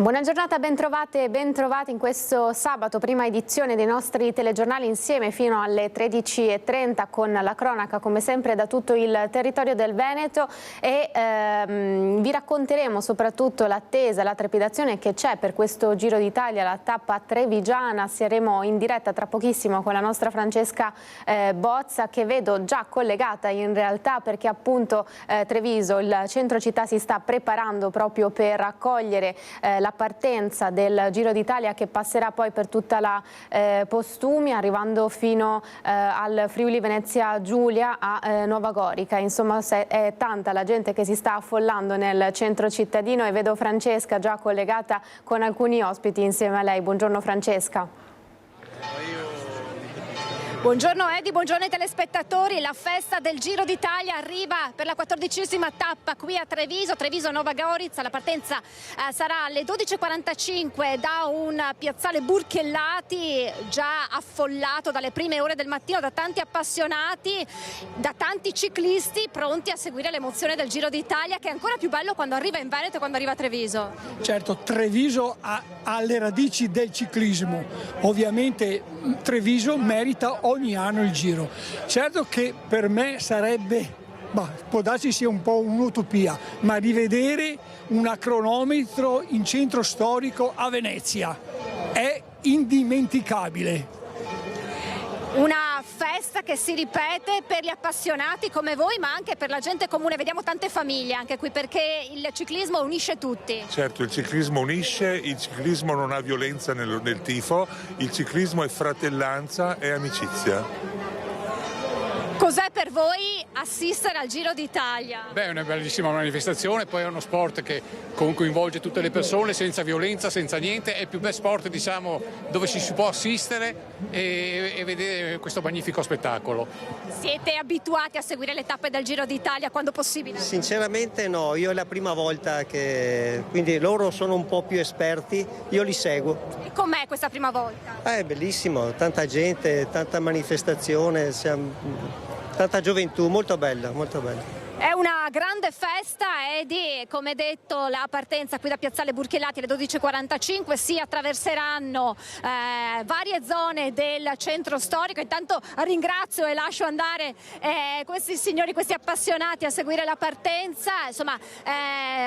Buona giornata, bentrovate e bentrovati in questo sabato, prima edizione dei nostri telegiornali insieme fino alle 13:30 con la cronaca come sempre da tutto il territorio del Veneto e vi racconteremo soprattutto l'attesa, la trepidazione che c'è per questo Giro d'Italia, la tappa trevigiana. Saremo in diretta tra pochissimo con la nostra Francesca Bozza, che vedo già collegata in realtà perché appunto Treviso, il centro città, si sta preparando proprio per accogliere la partenza del Giro d'Italia che passerà poi per tutta la Postumia, arrivando fino al Friuli Venezia Giulia a Nova Gorica. Insomma, è tanta la gente che si sta affollando nel centro cittadino e vedo Francesca già collegata con alcuni ospiti insieme a lei. Buongiorno Francesca. Buongiorno Edi, buongiorno ai telespettatori. La festa del Giro d'Italia arriva per la 14ª tappa qui a Treviso Nova Gorica. La partenza sarà alle 12:45 da un piazzale Burchellati già affollato dalle prime ore del mattino da tanti appassionati, da tanti ciclisti pronti a seguire l'emozione del Giro d'Italia, che è ancora più bello quando arriva in Veneto e quando arriva a Treviso. Certo, Treviso ha le radici del ciclismo, ovviamente Treviso merita ogni anno il Giro. Certo che per me sarebbe, può darsi sia un po' un'utopia, ma rivedere un cronometro in centro storico a Venezia è indimenticabile. Una festa che si ripete per gli appassionati come voi, ma anche per la gente comune. Vediamo tante famiglie anche qui, perché il ciclismo unisce tutti. Certo, il ciclismo unisce, il ciclismo non ha violenza nel tifo, il ciclismo è fratellanza e amicizia. Cos'è per voi assistere al Giro d'Italia? Beh, è una bellissima manifestazione, poi è uno sport che coinvolge tutte le persone senza violenza, senza niente. È il più bel sport, diciamo, dove si può assistere e vedere questo magnifico spettacolo. Siete abituati a seguire le tappe del Giro d'Italia quando possibile? Sinceramente no, io è la prima volta quindi loro sono un po' più esperti, io li seguo. E com'è questa prima volta? È bellissimo, tanta gente, tanta manifestazione, tanta gioventù, molto bella, molto bella. È una grande festa Edi, come detto la partenza qui da piazzale Burchellati alle 12:45, si attraverseranno varie zone del centro storico. Intanto ringrazio e lascio andare questi signori, questi appassionati a seguire la partenza. Insomma,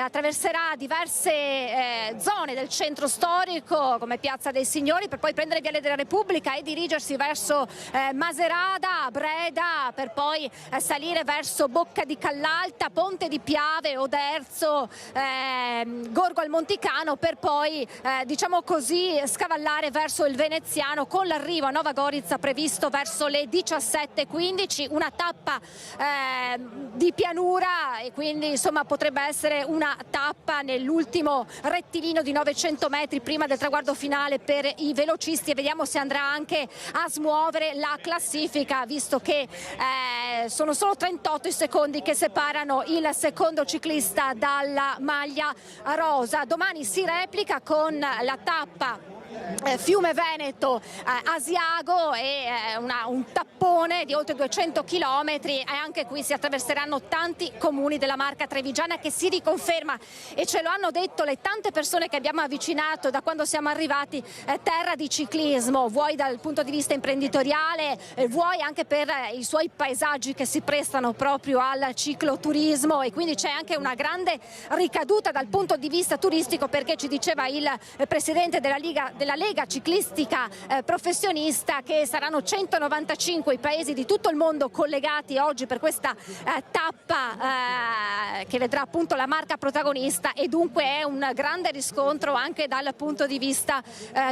attraverserà diverse zone del centro storico come Piazza dei Signori, per poi prendere Viale della Repubblica e dirigersi verso Maserata, Breda, per poi salire verso Bocca di Callalta, Ponte di Piave, Oderzo, Gorgo al Monticano, per poi diciamo così scavallare verso il Veneziano, con l'arrivo a Nova Gorica previsto verso le 17:15. Una tappa di pianura e quindi insomma potrebbe essere una tappa nell'ultimo rettilineo di 900 metri prima del traguardo finale per i velocisti, e vediamo se andrà anche a smuovere la classifica, visto che sono solo 38 i secondi che separano il secondo ciclista dalla maglia rosa. Domani si replica con la tappa Fiume Veneto Asiago e un tappone di oltre 200 chilometri, e anche qui si attraverseranno tanti comuni della Marca trevigiana, che si riconferma, e ce lo hanno detto le tante persone che abbiamo avvicinato da quando siamo arrivati, terra di ciclismo, vuoi dal punto di vista imprenditoriale, vuoi anche per i suoi paesaggi che si prestano proprio al cicloturismo, e quindi c'è anche una grande ricaduta dal punto di vista turistico, perché ci diceva il presidente della Lega Ciclistica Professionista che saranno 195 i paesi di tutto il mondo collegati oggi per questa tappa che vedrà appunto la Marca protagonista, e dunque è un grande riscontro anche dal punto di vista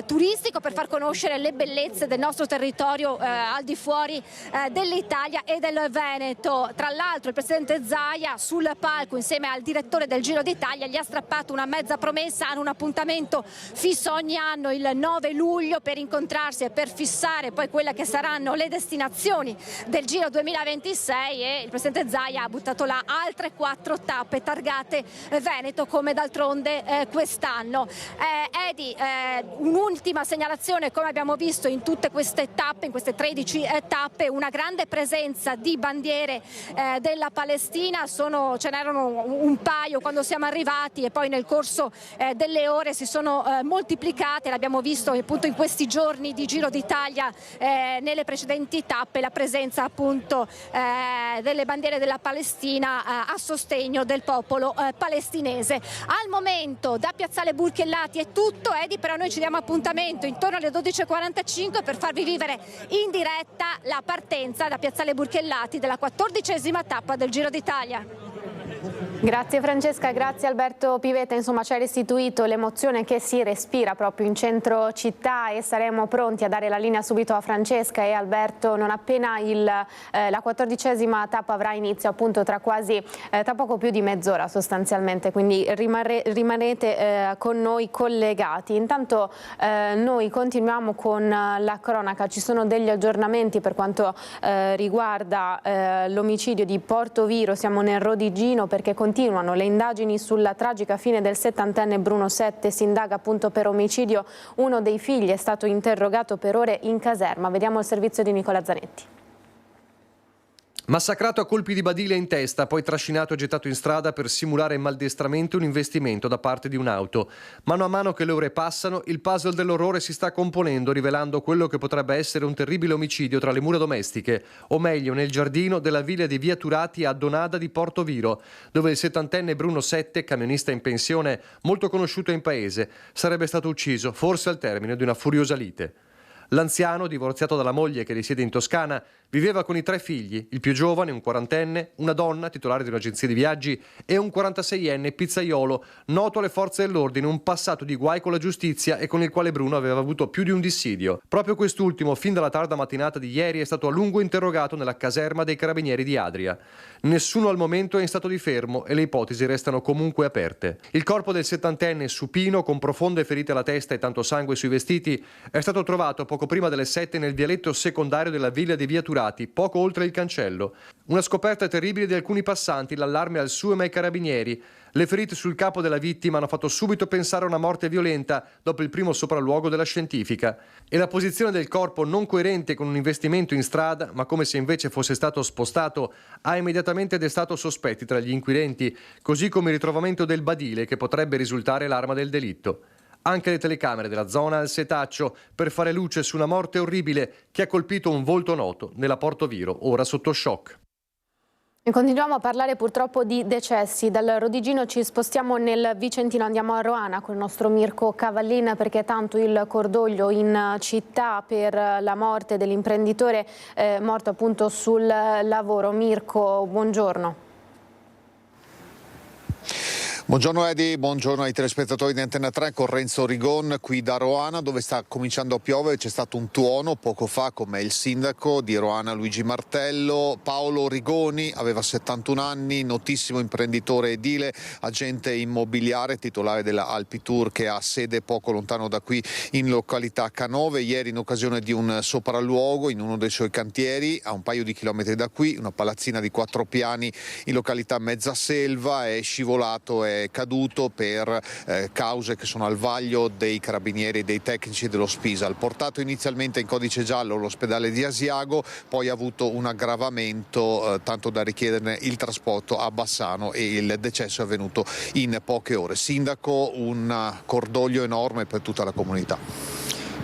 turistico, per far conoscere le bellezze del nostro territorio al di fuori dell'Italia e del Veneto. Tra l'altro il presidente Zaia sul palco insieme al direttore del Giro d'Italia gli ha strappato una mezza promessa: hanno un appuntamento fisso ogni anno il 9 luglio per incontrarsi e per fissare poi quelle che saranno le destinazioni del Giro 2026, e il presidente Zaia ha buttato là altre 4 tappe targate Veneto, come d'altronde quest'anno. Edi, un'ultima segnalazione: come abbiamo visto in tutte queste tappe, in queste 13 tappe, una grande presenza di bandiere della Palestina. Ce n'erano un paio quando siamo arrivati e poi nel corso delle ore si sono moltiplicate. L'abbiamo visto appunto in questi giorni di Giro d'Italia, nelle precedenti tappe, la presenza appunto delle bandiere della Palestina a sostegno del popolo palestinese. Al momento da Piazzale Burchiellati è tutto, Edi, però noi ci diamo appuntamento intorno alle 12:45 per farvi vivere in diretta la partenza da Piazzale Burchiellati della 14ª tappa del Giro d'Italia. Grazie Francesca, grazie Alberto Pivetta, insomma ci hai restituito l'emozione che si respira proprio in centro città, e saremo pronti a dare la linea subito a Francesca e Alberto non appena la 14ª tappa avrà inizio, appunto tra poco più di mezz'ora sostanzialmente, quindi rimanete con noi collegati. Intanto noi continuiamo con la cronaca, ci sono degli aggiornamenti per quanto riguarda l'omicidio di Portoviro. Siamo nel Rodigino perché continuano le indagini sulla tragica fine del 70enne Bruno Sette. Si indaga appunto per omicidio. Uno dei figli è stato interrogato per ore in caserma. Vediamo il servizio di Nicola Zanetti. Massacrato a colpi di badile in testa, poi trascinato e gettato in strada per simulare maldestramente un investimento da parte di un'auto. Mano a mano che le ore passano, il puzzle dell'orrore si sta componendo, rivelando quello che potrebbe essere un terribile omicidio tra le mura domestiche, o meglio nel giardino della villa di Via Turati a Donada di Portoviro, dove il 70enne Bruno Sette, camionista in pensione, molto conosciuto in paese, sarebbe stato ucciso, forse al termine di una furiosa lite. L'anziano, divorziato dalla moglie che risiede in Toscana, viveva con i 3 figli, il più giovane, un 40enne, una donna, titolare di un'agenzia di viaggi, e un 46enne pizzaiolo, noto alle forze dell'ordine, un passato di guai con la giustizia e con il quale Bruno aveva avuto più di un dissidio. Proprio quest'ultimo, fin dalla tarda mattinata di ieri, è stato a lungo interrogato nella caserma dei carabinieri di Adria. Nessuno al momento è in stato di fermo e le ipotesi restano comunque aperte. Il corpo del 70enne supino, con profonde ferite alla testa e tanto sangue sui vestiti, è stato trovato poco prima delle 7 nel vialetto secondario della villa di Via Turati, poco oltre il cancello. Una scoperta terribile di alcuni passanti, l'allarme al SUEM e ai carabinieri. Le ferite sul capo della vittima hanno fatto subito pensare a una morte violenta dopo il primo sopralluogo della scientifica. E la posizione del corpo, non coerente con un investimento in strada, ma come se invece fosse stato spostato, ha immediatamente destato sospetti tra gli inquirenti, così come il ritrovamento del badile che potrebbe risultare l'arma del delitto. Anche le telecamere della zona al setaccio per fare luce su una morte orribile che ha colpito un volto noto nella Portoviro, ora sotto shock. E continuiamo a parlare purtroppo di decessi. Dal Rodigino ci spostiamo nel Vicentino, andiamo a Roana con il nostro Mirko Cavallin, perché tanto il cordoglio in città per la morte dell'imprenditore morto appunto sul lavoro. Mirko, buongiorno. Buongiorno Edi, buongiorno ai telespettatori di Antenna 3 con Renzo Rigon qui da Roana, dove sta cominciando a piovere. C'è stato un tuono poco fa, come il sindaco di Roana Luigi Martello. Paolo Rigoni aveva 71 anni, notissimo imprenditore edile, agente immobiliare, titolare della Alpitour che ha sede poco lontano da qui in località Canove. Ieri, in occasione di un sopralluogo in uno dei suoi cantieri a un paio di chilometri da qui, una palazzina di 4 piani in località Mezzaselva, è scivolato e è caduto per cause che sono al vaglio dei carabinieri e dei tecnici dello Spisal. Portato inizialmente in codice giallo all'ospedale di Asiago, poi ha avuto un aggravamento tanto da richiederne il trasporto a Bassano e il decesso è avvenuto in poche ore. Sindaco, un cordoglio enorme per tutta la comunità.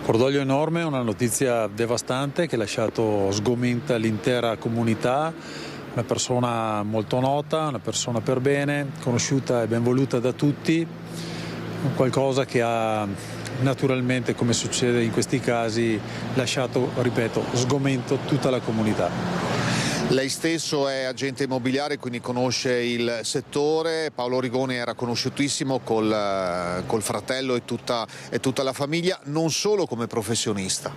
Cordoglio enorme, una notizia devastante che ha lasciato sgomenta l'intera comunità. Una persona molto nota, una persona per bene, conosciuta e ben voluta da tutti, qualcosa che ha naturalmente, come succede in questi casi, lasciato, ripeto, sgomento tutta la comunità. Lei stesso è agente immobiliare, quindi conosce il settore. Paolo Rigoni era conosciutissimo col fratello e tutta la famiglia, non solo come professionista.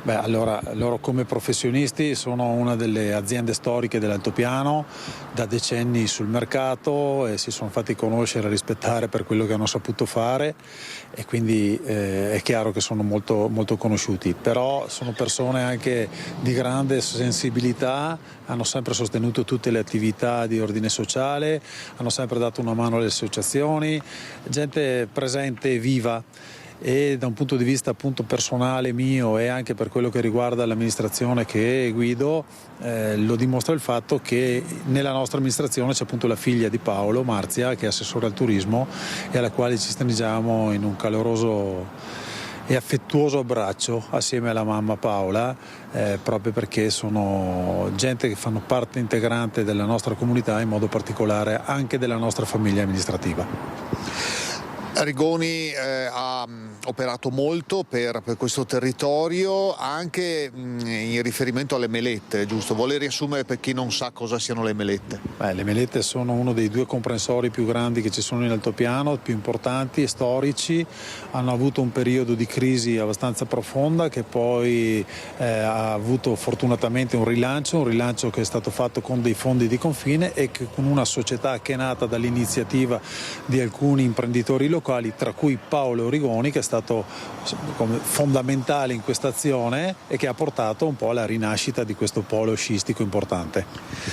Beh, allora, loro come professionisti sono una delle aziende storiche dell'altopiano, da decenni sul mercato, e si sono fatti conoscere e rispettare per quello che hanno saputo fare, e quindi è chiaro che sono molto, molto conosciuti, però sono persone anche di grande sensibilità, hanno sempre sostenuto tutte le attività di ordine sociale, hanno sempre dato una mano alle associazioni, gente presente e viva. E da un punto di vista appunto personale mio, e anche per quello che riguarda l'amministrazione che guido, lo dimostra il fatto che nella nostra amministrazione c'è appunto la figlia di Paolo, Marzia, che è assessore al turismo, e alla quale ci stringiamo in un caloroso e affettuoso abbraccio assieme alla mamma Paola, proprio perché sono gente che fanno parte integrante della nostra comunità, in modo particolare anche della nostra famiglia amministrativa. Rigoni ha operato molto per questo territorio, anche in riferimento alle melette, giusto? Vuole riassumere per chi non sa cosa siano le melette? Le melette sono uno dei 2 comprensori più grandi che ci sono in altopiano, più importanti e storici. Hanno avuto un periodo di crisi abbastanza profonda, che poi ha avuto fortunatamente un rilancio che è stato fatto con dei fondi di confine, e che con una società che è nata dall'iniziativa di alcuni imprenditori locali, tra cui Paolo Rigoni, che è stato fondamentale in questa azione e che ha portato un po' alla rinascita di questo polo sciistico importante.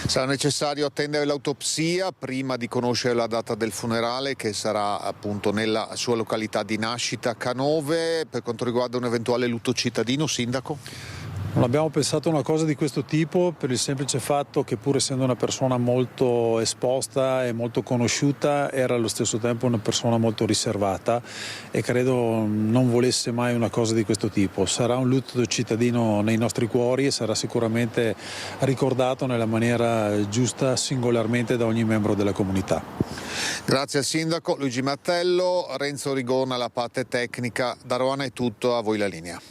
Sarà necessario attendere l'autopsia prima di conoscere la data del funerale, che sarà appunto nella sua località di nascita, Canove. Per quanto riguarda un eventuale lutto cittadino, sindaco? Non abbiamo pensato a una cosa di questo tipo, per il semplice fatto che, pur essendo una persona molto esposta e molto conosciuta, era allo stesso tempo una persona molto riservata, e credo non volesse mai una cosa di questo tipo. Sarà un lutto cittadino nei nostri cuori, e sarà sicuramente ricordato nella maniera giusta singolarmente da ogni membro della comunità. Grazie al sindaco Luigi Martello. Renzo Rigon alla parte tecnica. Da Roana è tutto, a voi la linea.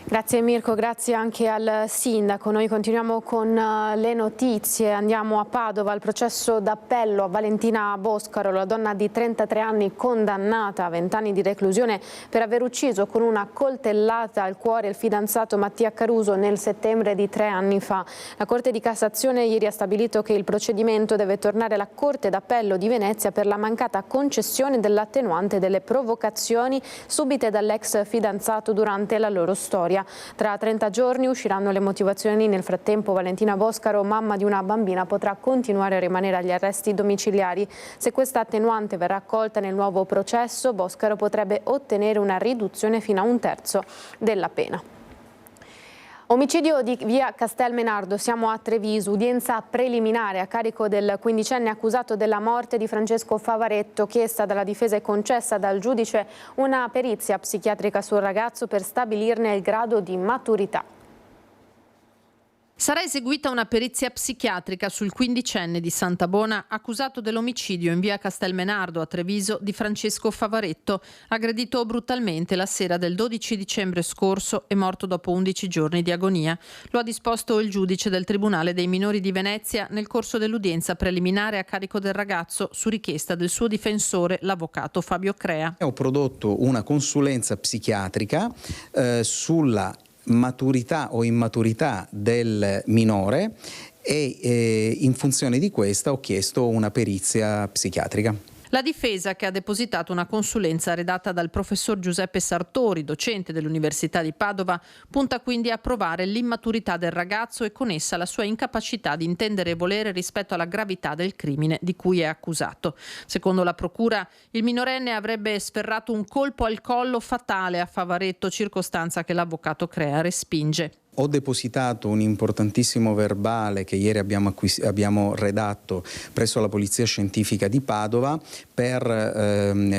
Grazie Mirko, grazie anche al sindaco. Noi continuiamo con le notizie, andiamo a Padova, al processo d'appello a Valentina Boscaro, la donna di 33 anni condannata a 20 anni di reclusione per aver ucciso con una coltellata al cuore il fidanzato Mattia Caruso nel settembre di 3 anni fa. La Corte di Cassazione ieri ha stabilito che il procedimento deve tornare alla Corte d'Appello di Venezia per la mancata concessione dell'attenuante delle provocazioni subite dall'ex fidanzato durante la loro storia. Tra 30 giorni usciranno le motivazioni. Nel frattempo Valentina Boscaro, mamma di una bambina, potrà continuare a rimanere agli arresti domiciliari. Se questa attenuante verrà accolta nel nuovo processo, Boscaro potrebbe ottenere una riduzione fino a 1/3 della pena. Omicidio di via Castelmenardo, siamo a Treviso, udienza preliminare a carico del 15enne accusato della morte di Francesco Favaretto, chiesta dalla difesa e concessa dal giudice una perizia psichiatrica sul ragazzo per stabilirne il grado di maturità. Sarà eseguita una perizia psichiatrica sul 15enne di Santabona accusato dell'omicidio in via Castelmenardo a Treviso di Francesco Favaretto, aggredito brutalmente la sera del 12 dicembre scorso e morto dopo 11 giorni di agonia. Lo ha disposto il giudice del Tribunale dei Minori di Venezia nel corso dell'udienza preliminare a carico del ragazzo su richiesta del suo difensore, l'avvocato Fabio Crea. Ho prodotto una consulenza psichiatrica sulla maturità o immaturità del minore, e in funzione di questa ho chiesto una perizia psichiatrica. La difesa, che ha depositato una consulenza redatta dal professor Giuseppe Sartori, docente dell'Università di Padova, punta quindi a provare l'immaturità del ragazzo e con essa la sua incapacità di intendere e volere rispetto alla gravità del crimine di cui è accusato. Secondo la procura, il minorenne avrebbe sferrato un colpo al collo fatale a Favaretto, circostanza che l'avvocato Crea respinge. Ho depositato un importantissimo verbale che ieri abbiamo redatto presso la Polizia Scientifica di Padova per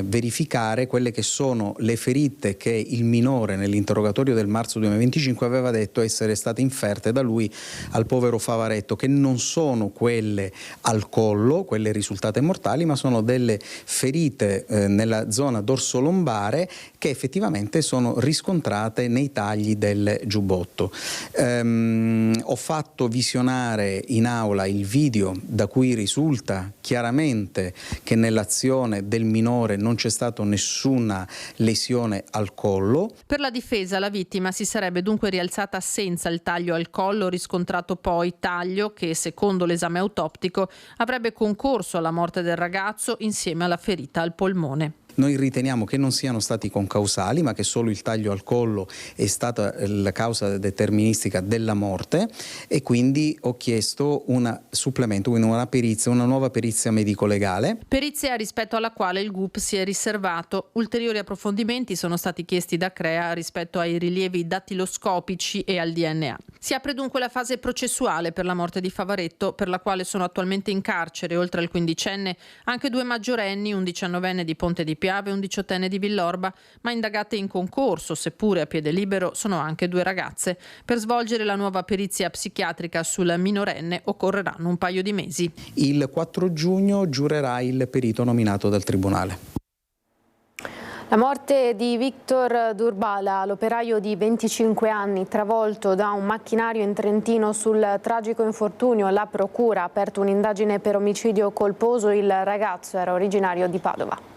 verificare quelle che sono le ferite che il minore nell'interrogatorio del marzo 2025 aveva detto essere state inferte da lui al povero Favaretto, che non sono quelle al collo, quelle risultate mortali, ma sono delle ferite nella zona dorsolombare che effettivamente sono riscontrate nei tagli del giubbotto. Ho fatto visionare in aula il video da cui risulta chiaramente che nell'azione del minore non c'è stata nessuna lesione al collo. Per la difesa la vittima si sarebbe dunque rialzata senza il taglio al collo, riscontrato poi taglio che, secondo l'esame autoptico, avrebbe concorso alla morte del ragazzo insieme alla ferita al polmone. Noi riteniamo che non siano stati concausali, ma che solo il taglio al collo è stata la causa deterministica della morte, e quindi ho chiesto un supplemento, quindi una nuova perizia medico-legale. Perizia rispetto alla quale il GUP si è riservato. Ulteriori approfondimenti sono stati chiesti da CREA rispetto ai rilievi dattiloscopici e al DNA. Si apre dunque la fase processuale per la morte di Favaretto, per la quale sono attualmente in carcere, oltre al quindicenne, anche 2 maggiorenni, un 19enne di Ponte di Piave e un 18enne di Villorba, ma indagate in concorso, seppure a piede libero, sono anche 2 ragazze. Per svolgere la nuova perizia psichiatrica sul minorenne occorreranno un paio di mesi. Il 4 giugno giurerà il perito nominato dal Tribunale. La morte di Victor Durbala, l'operaio di 25 anni travolto da un macchinario in Trentino sul tragico infortunio. La procura ha aperto un'indagine per omicidio colposo. Il ragazzo era originario di Padova.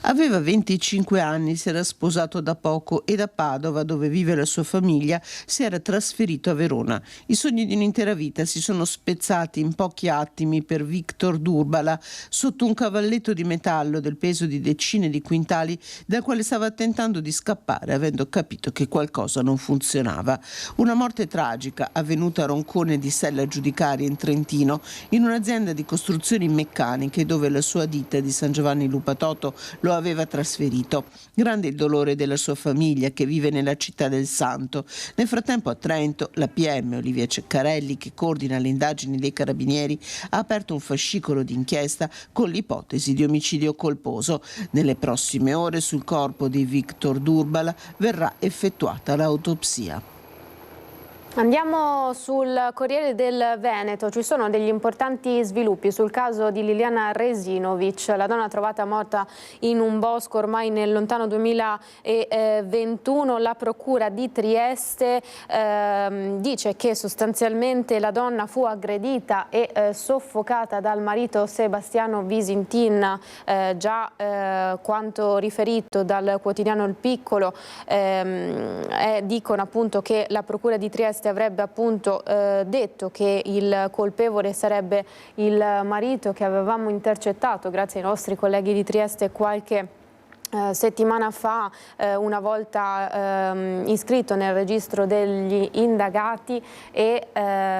Aveva 25 anni, si era sposato da poco e da Padova, dove vive la sua famiglia, si era trasferito a Verona. I sogni di un'intera vita si sono spezzati in pochi attimi per Victor Durbala sotto un cavalletto di metallo del peso di decine di quintali, dal quale stava tentando di scappare, avendo capito che qualcosa non funzionava. Una morte tragica avvenuta a Roncone di Sella Giudicaria in Trentino, in un'azienda di costruzioni meccaniche dove la sua ditta di San Giovanni Lupatoto lo aveva trasferito. Grande il dolore della sua famiglia, che vive nella città del Santo. Nel frattempo a Trento la PM Olivia Ceccarelli, che coordina le indagini dei carabinieri, ha aperto un fascicolo d'inchiesta con l'ipotesi di omicidio colposo. Nelle prossime ore sul corpo di Victor Durbala verrà effettuata l'autopsia. Andiamo sul Corriere del Veneto. Ci sono degli importanti sviluppi sul caso di Liliana Resinovic, la donna trovata morta in un bosco ormai nel lontano 2021. La procura di Trieste dice che sostanzialmente la donna fu aggredita e soffocata dal marito Sebastiano Visintin. Quanto riferito dal quotidiano Il Piccolo, dicono appunto che la procura di Trieste avrebbe appunto detto che il colpevole sarebbe il marito, che avevamo intercettato grazie ai nostri colleghi di Trieste qualche settimana fa, una volta iscritto nel registro degli indagati e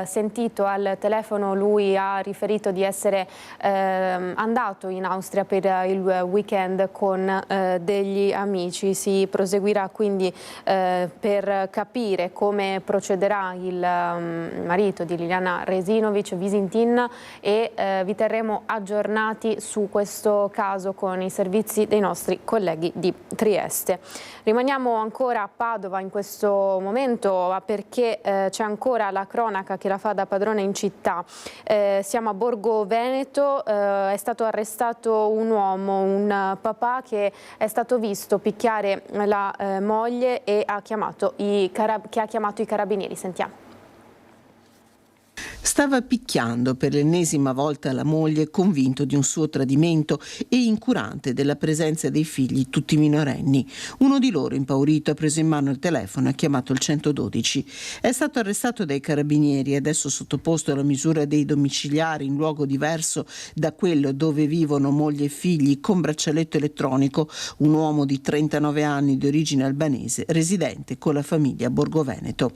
sentito al telefono. Lui ha riferito di essere andato in Austria per il weekend con degli amici. Si proseguirà quindi per capire come procederà il marito di Liliana Resinovic, Visintin, e vi terremo aggiornati su questo caso con i servizi dei nostri colleghi di Trieste. Rimaniamo ancora a Padova in questo momento perché c'è ancora la cronaca che la fa da padrone in città. Siamo a Borgo Veneto, è stato arrestato un uomo, un papà, che è stato visto picchiare la moglie e ha chiamato i carabinieri. Sentiamo. Stava picchiando per l'ennesima volta la moglie, convinto di un suo tradimento e incurante della presenza dei figli, tutti minorenni. Uno di loro, impaurito, ha preso in mano il telefono e ha chiamato il 112. È stato arrestato dai carabinieri e adesso sottoposto alla misura dei domiciliari in luogo diverso da quello dove vivono moglie e figli, con braccialetto elettronico, un uomo di 39 anni di origine albanese, residente con la famiglia a Borgo Veneto.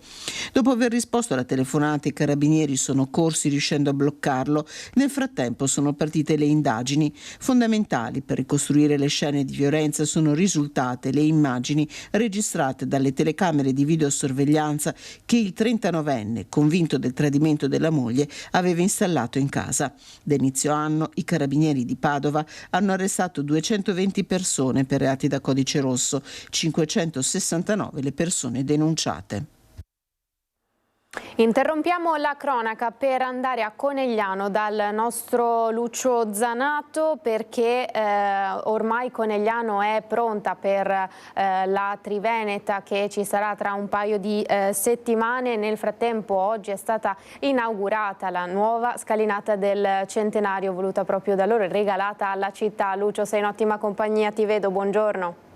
Dopo aver risposto alla telefonata, i carabinieri sono corsi riuscendo a bloccarlo. Nel frattempo sono partite le indagini. Fondamentali per ricostruire le scene di violenza sono risultate le immagini registrate dalle telecamere di videosorveglianza che il 39enne, convinto del tradimento della moglie, aveva installato in casa. Da inizio anno i carabinieri di Padova hanno arrestato 220 persone per reati da codice rosso, 569 le persone denunciate. Interrompiamo la cronaca per andare a Conegliano dal nostro Lucio Zanato, perché ormai Conegliano è pronta per la Triveneta che ci sarà tra un paio di settimane. Nel frattempo oggi è stata inaugurata la nuova scalinata del centenario voluta proprio da loro e regalata alla città. Lucio, sei in ottima compagnia, ti vedo, buongiorno.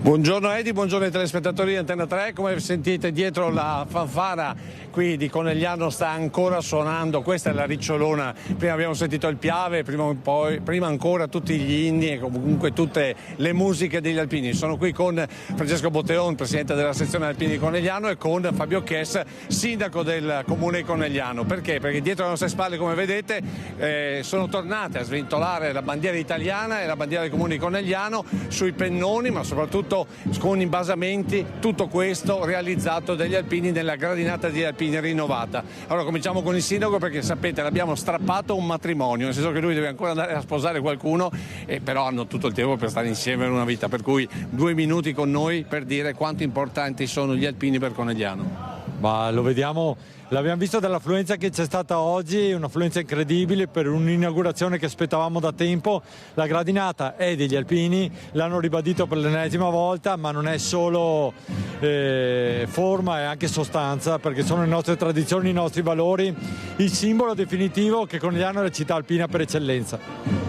Buongiorno Edi, buongiorno ai telespettatori di Antenna 3. Come sentite dietro, la fanfara qui di Conegliano sta ancora suonando. Questa è la Ricciolona. Prima abbiamo sentito il Piave, prima ancora tutti gli inni e comunque tutte le musiche degli alpini. Sono qui con Francesco Botteon, presidente della sezione alpini di Conegliano, e con Fabio Chies, sindaco del comune di Conegliano. Perché? Perché dietro le nostre spalle, come vedete, sono tornate a sventolare la bandiera italiana e la bandiera del comune di Conegliano sui pennoni, ma soprattutto con imbasamenti, tutto questo realizzato dagli alpini nella gradinata di alpini rinnovata. Allora cominciamo con il sindaco, perché sapete l'abbiamo strappato un matrimonio, nel senso che lui deve ancora andare a sposare qualcuno, però hanno tutto il tempo per stare insieme in una vita, per cui 2 minuti con noi per dire quanto importanti sono gli alpini per Conegliano. Ma lo vediamo, l'abbiamo visto dall'affluenza che c'è stata oggi, un'affluenza incredibile per un'inaugurazione che aspettavamo da tempo. La gradinata è degli alpini, l'hanno ribadito per l'ennesima volta, ma non è solo forma, è anche sostanza, perché sono le nostre tradizioni, i nostri valori, il simbolo definitivo che Conegliano è la città alpina per eccellenza.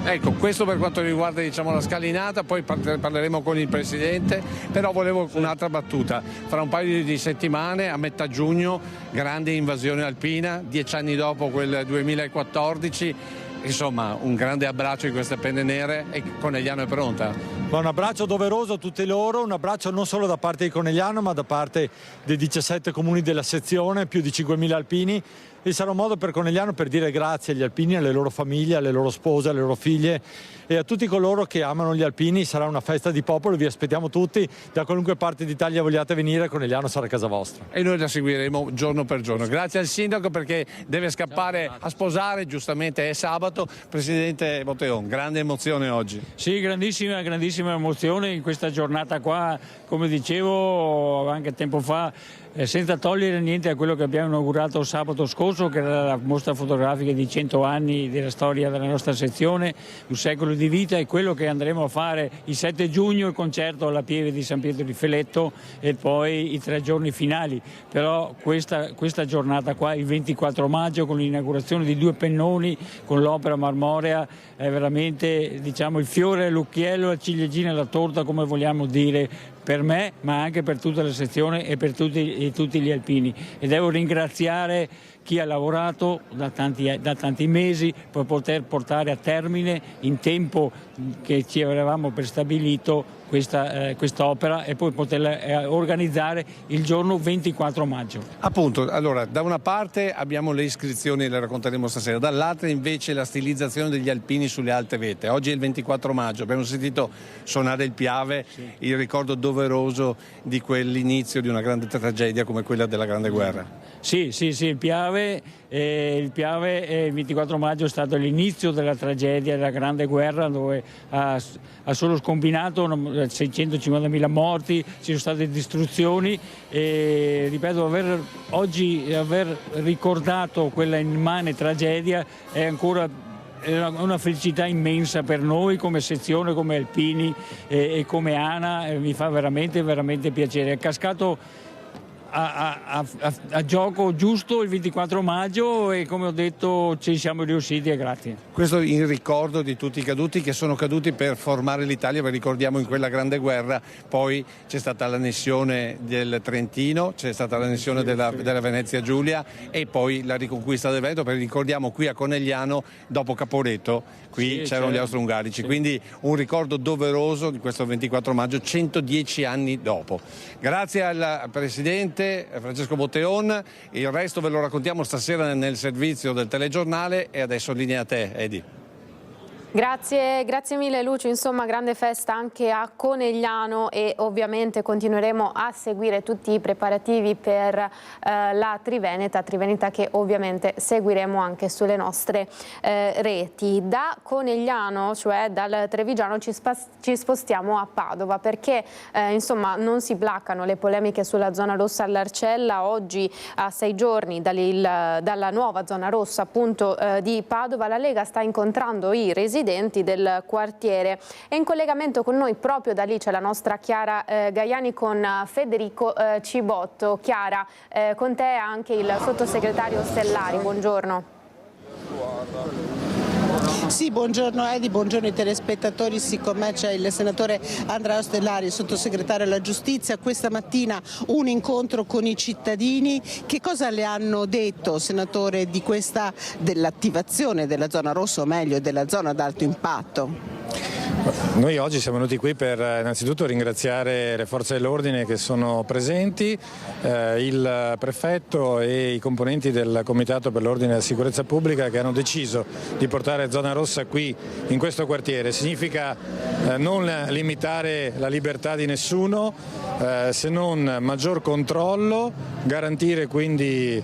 Ecco, questo per quanto riguarda la scalinata, poi parleremo con il Presidente, però volevo un'altra battuta. Fra un paio di settimane, a metà giugno, grande invasione alpina, 10 anni dopo quel 2014, insomma un grande abbraccio di queste penne nere e Conegliano è pronta. Ma un abbraccio doveroso a tutti loro, un abbraccio non solo da parte di Conegliano ma da parte dei 17 comuni della sezione, più di 5.000 alpini, e sarà un modo per Conegliano per dire grazie agli alpini, alle loro famiglie, alle loro spose, alle loro figlie e a tutti coloro che amano gli alpini. Sarà una festa di popolo, vi aspettiamo tutti, da qualunque parte d'Italia vogliate venire, Conegliano sarà casa vostra. E noi la seguiremo giorno per giorno. Grazie al sindaco, perché deve scappare a sposare, giustamente è sabato. Presidente Botteon, grande emozione oggi. Sì, grandissima emozione in questa giornata qua, come dicevo anche tempo fa, senza togliere niente a quello che abbiamo inaugurato sabato scorso, che era la mostra fotografica di 100 anni della storia della nostra sezione, un secolo di vita, e quello che andremo a fare il 7 giugno, il concerto alla Pieve di San Pietro di Feletto e poi i 3 giorni finali. Però questa giornata qua, il 24 maggio, con l'inaugurazione di 2 pennoni, con l'opera marmorea, è veramente il fiore all'occhiello, la ciliegina alla torta, come vogliamo dire, per me, ma anche per tutta la sezione e per tutti gli alpini. E devo ringraziare chi ha lavorato da tanti mesi per poter portare a termine in tempo che ci avevamo prestabilito quest'opera e poi poterla organizzare il giorno 24 maggio. Appunto, allora da una parte abbiamo le iscrizioni, le racconteremo stasera, dall'altra invece la stilizzazione degli alpini sulle alte vette. Oggi è il 24 maggio, abbiamo sentito suonare il Piave, sì, il ricordo doveroso di quell'inizio di una grande tragedia come quella della Grande Guerra. Sì, il Piave il 24 maggio è stato l'inizio della tragedia della Grande Guerra, dove ha solo scombinato 650.000 morti, ci sono state distruzioni e ripeto, oggi aver ricordato quella immane tragedia è ancora una felicità immensa per noi come sezione, come alpini e come ANA, mi fa veramente piacere. È cascato a gioco giusto il 24 maggio e come ho detto ci siamo riusciti e grazie. Questo in ricordo di tutti i caduti che sono caduti per formare l'Italia, perché ricordiamo in quella grande guerra poi c'è stata l'annessione del Trentino, c'è stata l'annessione della Venezia Giulia e poi la riconquista del Veneto, perché ricordiamo qui a Conegliano dopo Caporetto qui c'erano gli austro-ungarici, quindi un ricordo doveroso di questo 24 maggio 110 anni dopo. Grazie al Presidente Francesco Botteon, il resto ve lo raccontiamo stasera nel servizio del telegiornale e adesso linea a te, Edi. Grazie mille Lucio, insomma grande festa anche a Conegliano e ovviamente continueremo a seguire tutti i preparativi per la Triveneta che ovviamente seguiremo anche sulle nostre reti. Da Conegliano, cioè dal Trevigiano, ci spostiamo a Padova perché insomma non si placcano le polemiche sulla zona rossa all'Arcella. Oggi a 6 giorni dalla nuova zona rossa appunto di Padova la Lega sta incontrando i residenti del quartiere e in collegamento con noi proprio da lì c'è la nostra Chiara Gaiani con Federico Cibotto. Chiara, con te anche il sottosegretario Ostellari, buongiorno. Sì, buongiorno Edi, buongiorno ai telespettatori. Sì, con me c'è il senatore Andrea Ostellari, sottosegretario alla giustizia. Questa mattina un incontro con i cittadini. Che cosa le hanno detto, senatore, dell'attivazione della zona rossa, o meglio della zona ad alto impatto? Noi oggi siamo venuti qui per innanzitutto ringraziare le forze dell'ordine che sono presenti, il prefetto e i componenti del Comitato per l'Ordine e la Sicurezza Pubblica che hanno deciso di portare zona rossa qui in questo quartiere. Significa non limitare la libertà di nessuno, se non maggior controllo, garantire quindi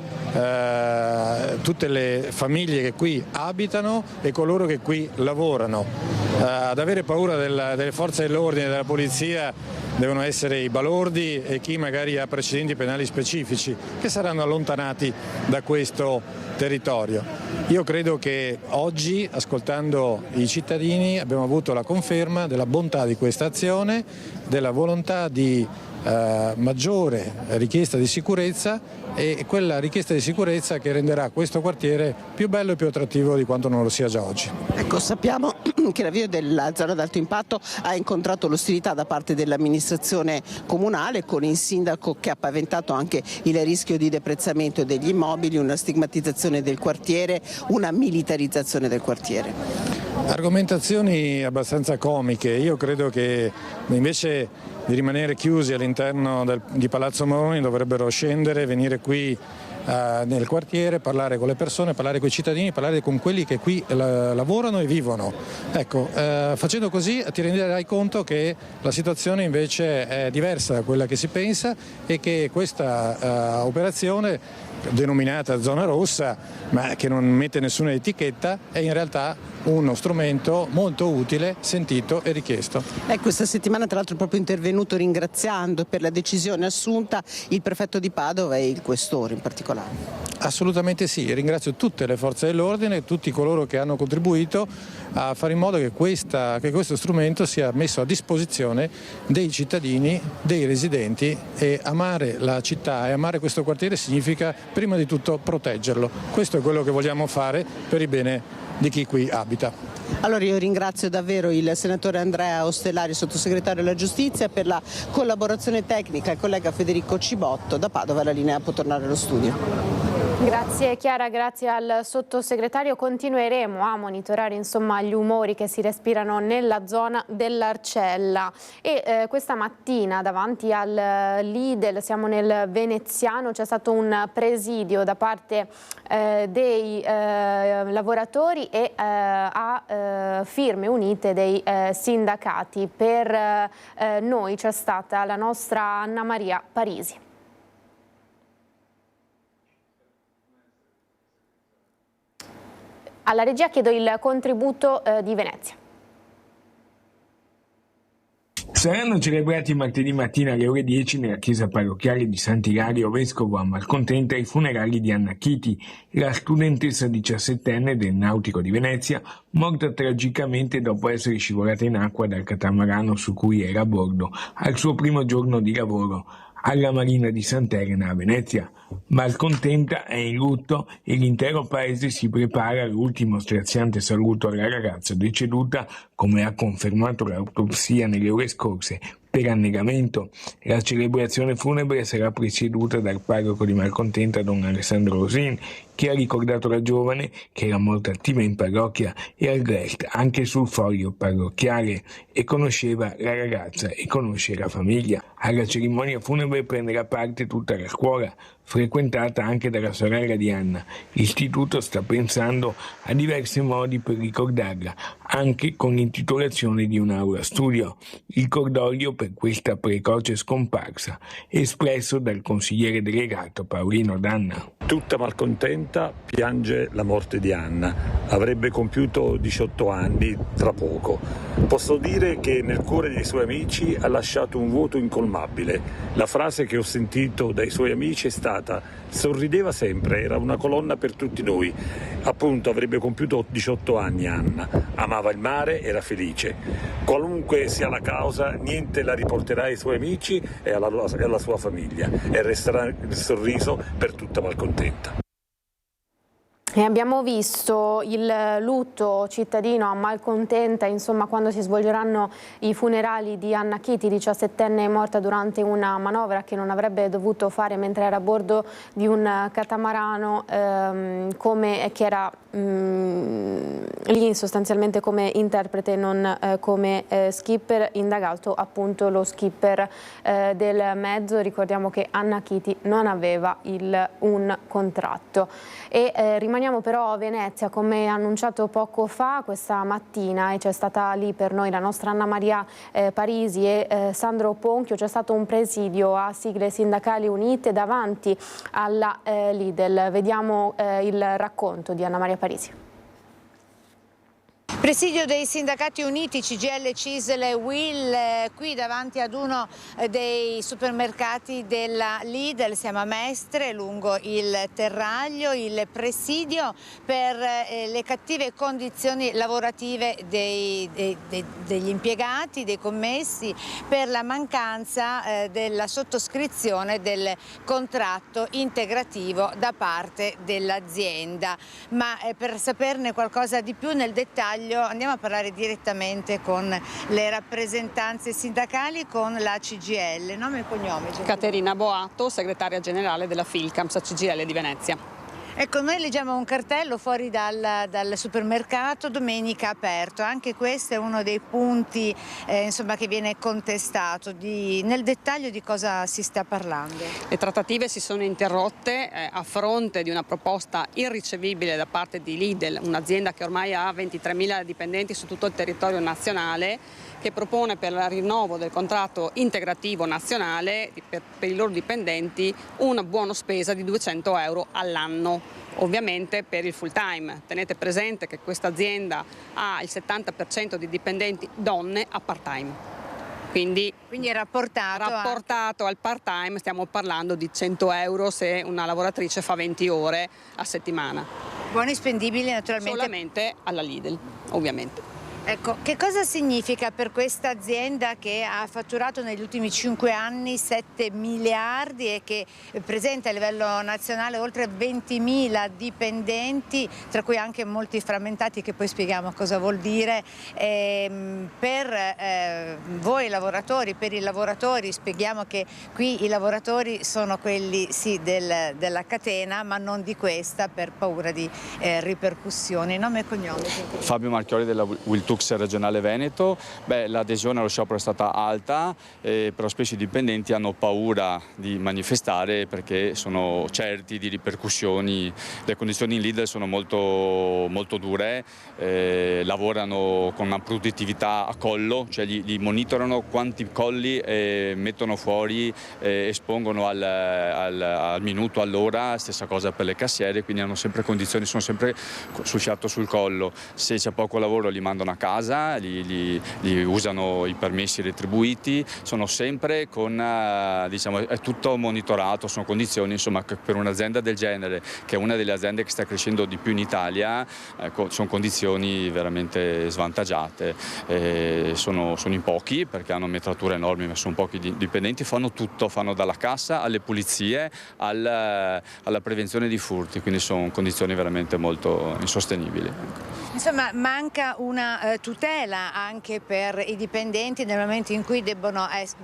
tutte le famiglie che qui abitano e coloro che qui lavorano. Ad avere paura delle forze dell'ordine e della polizia devono essere i balordi e chi magari ha precedenti penali specifici che saranno allontanati da questo territorio. Io credo che oggi, ascoltando i cittadini, abbiamo avuto la conferma della bontà di questa azione, della volontà di maggiore richiesta di sicurezza e quella richiesta di sicurezza che renderà questo quartiere più bello e più attrattivo di quanto non lo sia già oggi. Ecco, sappiamo che l'avvio della zona ad alto impatto ha incontrato l'ostilità da parte dell'amministrazione comunale, con il sindaco che ha paventato anche il rischio di deprezzamento degli immobili, una stigmatizzazione del quartiere, una militarizzazione del quartiere. Argomentazioni abbastanza comiche. Io credo che invece di rimanere chiusi all'interno di Palazzo Moroni dovrebbero scendere, venire qui nel quartiere, parlare con le persone, parlare con i cittadini, parlare con quelli che qui lavorano e vivono. Ecco, facendo così ti renderai conto che la situazione invece è diversa da quella che si pensa e che questa operazione denominata zona rossa, ma che non mette nessuna etichetta, è in realtà uno strumento molto utile, sentito e richiesto. Questa settimana tra l'altro è proprio intervenuto ringraziando per la decisione assunta il prefetto di Padova e il questore in particolare. Assolutamente sì, ringrazio tutte le forze dell'ordine, tutti coloro che hanno contribuito a fare in modo che questo strumento sia messo a disposizione dei cittadini, dei residenti, e amare la città e amare questo quartiere significa prima di tutto proteggerlo. Questo è quello che vogliamo fare per il bene di chi qui abita. Allora io ringrazio davvero il senatore Andrea Ostellari, sottosegretario alla giustizia, per la collaborazione tecnica, il collega Federico Cibotto. Da Padova la linea può tornare allo studio. Grazie Chiara, grazie al sottosegretario. Continueremo a monitorare insomma gli umori che si respirano nella zona dell'Arcella e questa mattina davanti al Lidl, siamo nel Veneziano, c'è stato un presidio da parte dei lavoratori e a firme unite dei sindacati. Per noi c'è stata la nostra Anna Maria Parisi. Alla regia chiedo il contributo di Venezia. Saranno celebrati martedì mattina alle ore 10 nella chiesa parrocchiale di Sant'Ilario Vescovo a Malcontenta i funerali di Anna Chiti, la studentessa 17enne del Nautico di Venezia, morta tragicamente dopo essere scivolata in acqua dal catamarano su cui era a bordo al suo primo giorno di lavoro alla Marina di Sant'Elena a Venezia. Malcontenta è in lutto e l'intero paese si prepara all'ultimo straziante saluto alla ragazza deceduta, come ha confermato l'autopsia nelle ore scorse, per annegamento. La celebrazione funebre sarà presieduta dal parroco di Malcontenta, don Alessandro Rosin, che ha ricordato la giovane che era molto attiva in parrocchia e al GREST anche sul foglio parrocchiale e conosceva la ragazza e conosce la famiglia. Alla cerimonia funebre prenderà parte tutta la scuola, frequentata anche dalla sorella di Anna. L'istituto sta pensando a diversi modi per ricordarla, anche con l'intitolazione di un'aula studio. Il cordoglio per questa precoce scomparsa, espresso dal consigliere delegato Paolino Danna. Tutta malcontenta piange la morte di Anna. Avrebbe compiuto 18 anni tra poco. Posso dire che nel cuore dei suoi amici ha lasciato un vuoto incolmabile. La frase che ho sentito dai suoi amici è stata: sorrideva sempre, era una colonna per tutti noi. Appunto, avrebbe compiuto 18 anni Anna. Amava il mare, era felice. Qualunque sia la causa, niente la riporterà ai suoi amici e alla sua famiglia, e resterà il sorriso per tutta malcontenta. E abbiamo visto il lutto cittadino a Malcontenta, insomma, quando si svolgeranno i funerali di Anna Chiti, 17enne morta durante una manovra che non avrebbe dovuto fare mentre era a bordo di un catamarano, che era lì sostanzialmente come interprete, non come skipper, indagato appunto lo skipper del mezzo. Ricordiamo che Anna Chiti non aveva un contratto. E rimaniamo però a Venezia, come annunciato poco fa questa mattina, e c'è stata lì per noi la nostra Anna Maria Parisi e Sandro Ponchio. C'è stato un presidio a sigle sindacali unite davanti alla Lidl. Vediamo il racconto di Anna Maria Parisi. Presidio dei sindacati uniti CGIL, CISL e UIL qui davanti ad uno dei supermercati della Lidl. Siamo a Mestre, lungo il Terraglio, il presidio per le cattive condizioni lavorative degli impiegati, dei commessi, per la mancanza della sottoscrizione del contratto integrativo da parte dell'azienda. Ma per saperne qualcosa di più nel dettaglio andiamo a parlare direttamente con le rappresentanze sindacali, con la CGIL. Nome e cognome? Caterina Boato, segretaria generale della Filcams CGIL di Venezia. Ecco, noi leggiamo un cartello fuori dal supermercato, domenica aperto. Anche questo è uno dei punti insomma, che viene contestato. Nel dettaglio di cosa si sta parlando? Le trattative si sono interrotte a fronte di una proposta irricevibile da parte di Lidl, un'azienda che ormai ha 23.000 dipendenti su tutto il territorio nazionale, che propone per il rinnovo del contratto integrativo nazionale per i loro dipendenti una buona spesa di 200 euro all'anno, ovviamente per il full time. Tenete presente che questa azienda ha il 70% di dipendenti donne a part time. Quindi è rapportato al part time, stiamo parlando di 100 euro se una lavoratrice fa 20 ore a settimana. Buoni spendibili naturalmente. Solamente alla Lidl, ovviamente. Ecco, che cosa significa per questa azienda che ha fatturato negli ultimi 5 anni 7 miliardi e che presenta a livello nazionale oltre 20.000 dipendenti, tra cui anche molti frammentati, che poi spieghiamo cosa vuol dire, per voi lavoratori, per i lavoratori spieghiamo che qui i lavoratori sono quelli sì della catena, ma non di questa, per paura di ripercussioni. Nome e cognome? Fabio Marchiori della Wiltux regionale Veneto. L'adesione allo sciopero è stata alta, però spesso i dipendenti hanno paura di manifestare perché sono certi di ripercussioni. Le condizioni in Lidl sono molto dure, lavorano con una produttività a collo, cioè li monitorano quanti colli mettono fuori, espongono al minuto, all'ora, stessa cosa per le cassiere, quindi hanno sempre condizioni, sono sempre sul fiato sul collo. Se c'è poco lavoro li mandano a casa, li usano i permessi retribuiti, sono sempre con, diciamo, è tutto monitorato, sono condizioni insomma che per un'azienda del genere, che è una delle aziende che sta crescendo di più in Italia, sono condizioni veramente svantaggiate. Sono in pochi perché hanno metrature enormi, ma sono pochi dipendenti, fanno tutto, fanno dalla cassa alle pulizie alla prevenzione di furti, quindi sono condizioni veramente molto insostenibili. Insomma, manca una tutela anche per i dipendenti nel momento in cui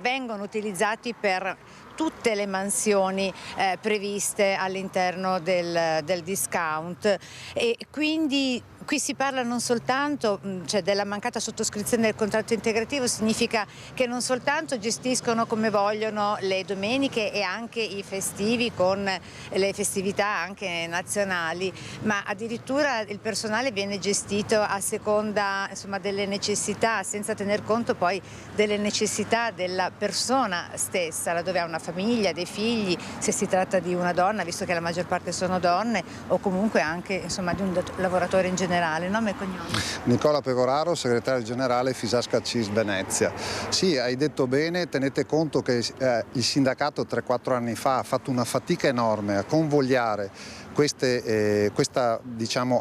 vengono utilizzati per tutte le mansioni previste all'interno del discount, e quindi qui si parla non soltanto della mancata sottoscrizione del contratto integrativo, significa che non soltanto gestiscono come vogliono le domeniche e anche i festivi con le festività anche nazionali, ma addirittura il personale viene gestito a seconda delle necessità, senza tener conto poi delle necessità della persona stessa, laddove ha una famiglia, dei figli, se si tratta di una donna, visto che la maggior parte sono donne, o comunque anche di un lavoratore in generale. Nome e cognome? Nicola Pecoraro, segretario generale Fisasca CIS Venezia. Sì, hai detto bene, tenete conto che il sindacato 3-4 anni fa ha fatto una fatica enorme a convogliare questa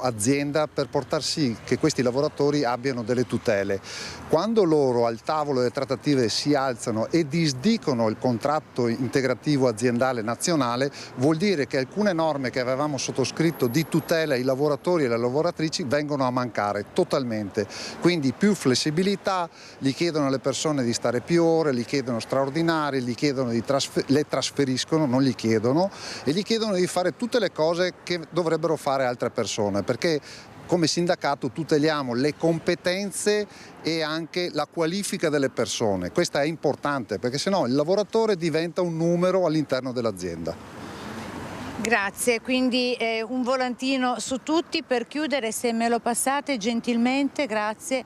azienda per portar sì che questi lavoratori abbiano delle tutele. Quando loro al tavolo delle trattative si alzano e disdicono il contratto integrativo aziendale nazionale, vuol dire che alcune norme che avevamo sottoscritto di tutela ai lavoratori e alle lavoratrici vengono a mancare totalmente. Quindi più flessibilità, gli chiedono alle persone di stare più ore, gli chiedono straordinari, gli chiedono le trasferiscono, non gli chiedono, e gli chiedono di fare tutte le cose che dovrebbero fare altre persone, perché come sindacato tuteliamo le competenze e anche la qualifica delle persone. Questo è importante, perché sennò il lavoratore diventa un numero all'interno dell'azienda. Grazie, quindi un volantino su tutti per chiudere, se me lo passate gentilmente, grazie.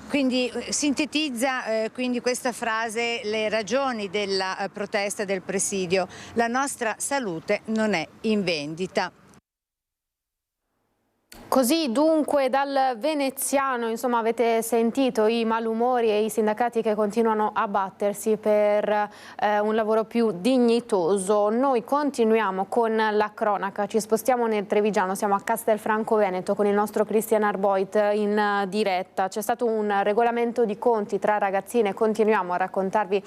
Quindi sintetizza quindi questa frase le ragioni della protesta del presidio: la nostra salute non è in vendita. Così dunque dal veneziano, insomma, avete sentito i malumori e i sindacati che continuano a battersi per un lavoro più dignitoso. Noi continuiamo con la cronaca, ci spostiamo nel Trevigiano, siamo a Castelfranco Veneto con il nostro Christian Arboit in diretta. C'è stato un regolamento di conti tra ragazzine, continuiamo a raccontarvi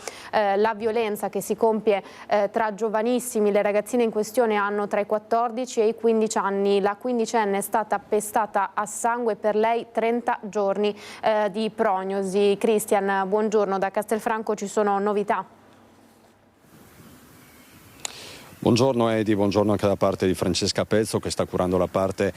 la violenza che si compie tra giovanissimi. Le ragazzine in questione hanno tra i 14 e i 15 anni, la quindicenne è stata pestata a sangue, per lei 30 giorni di prognosi. Christian, buongiorno, da Castelfranco ci sono novità? Buongiorno Edi, buongiorno anche da parte di Francesca Pezzo che sta curando la parte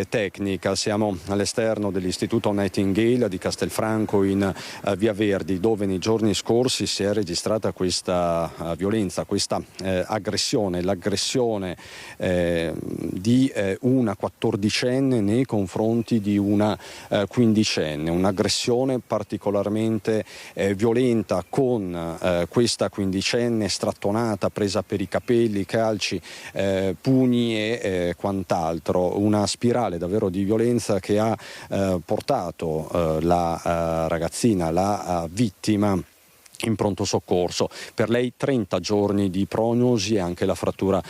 tecnica. Siamo all'esterno dell'Istituto Nightingale di Castelfranco in Via Verdi, dove nei giorni scorsi si è registrata questa violenza, questa aggressione, l'aggressione di una 14enne nei confronti di una 15enne, un'aggressione particolarmente violenta, con questa 15enne strattonata, presa per i capelli, calci, pugni e quant'altro, una spirale davvero di violenza che ha portato la ragazzina, la vittima, in pronto soccorso. Per lei 30 giorni di prognosi e anche la frattura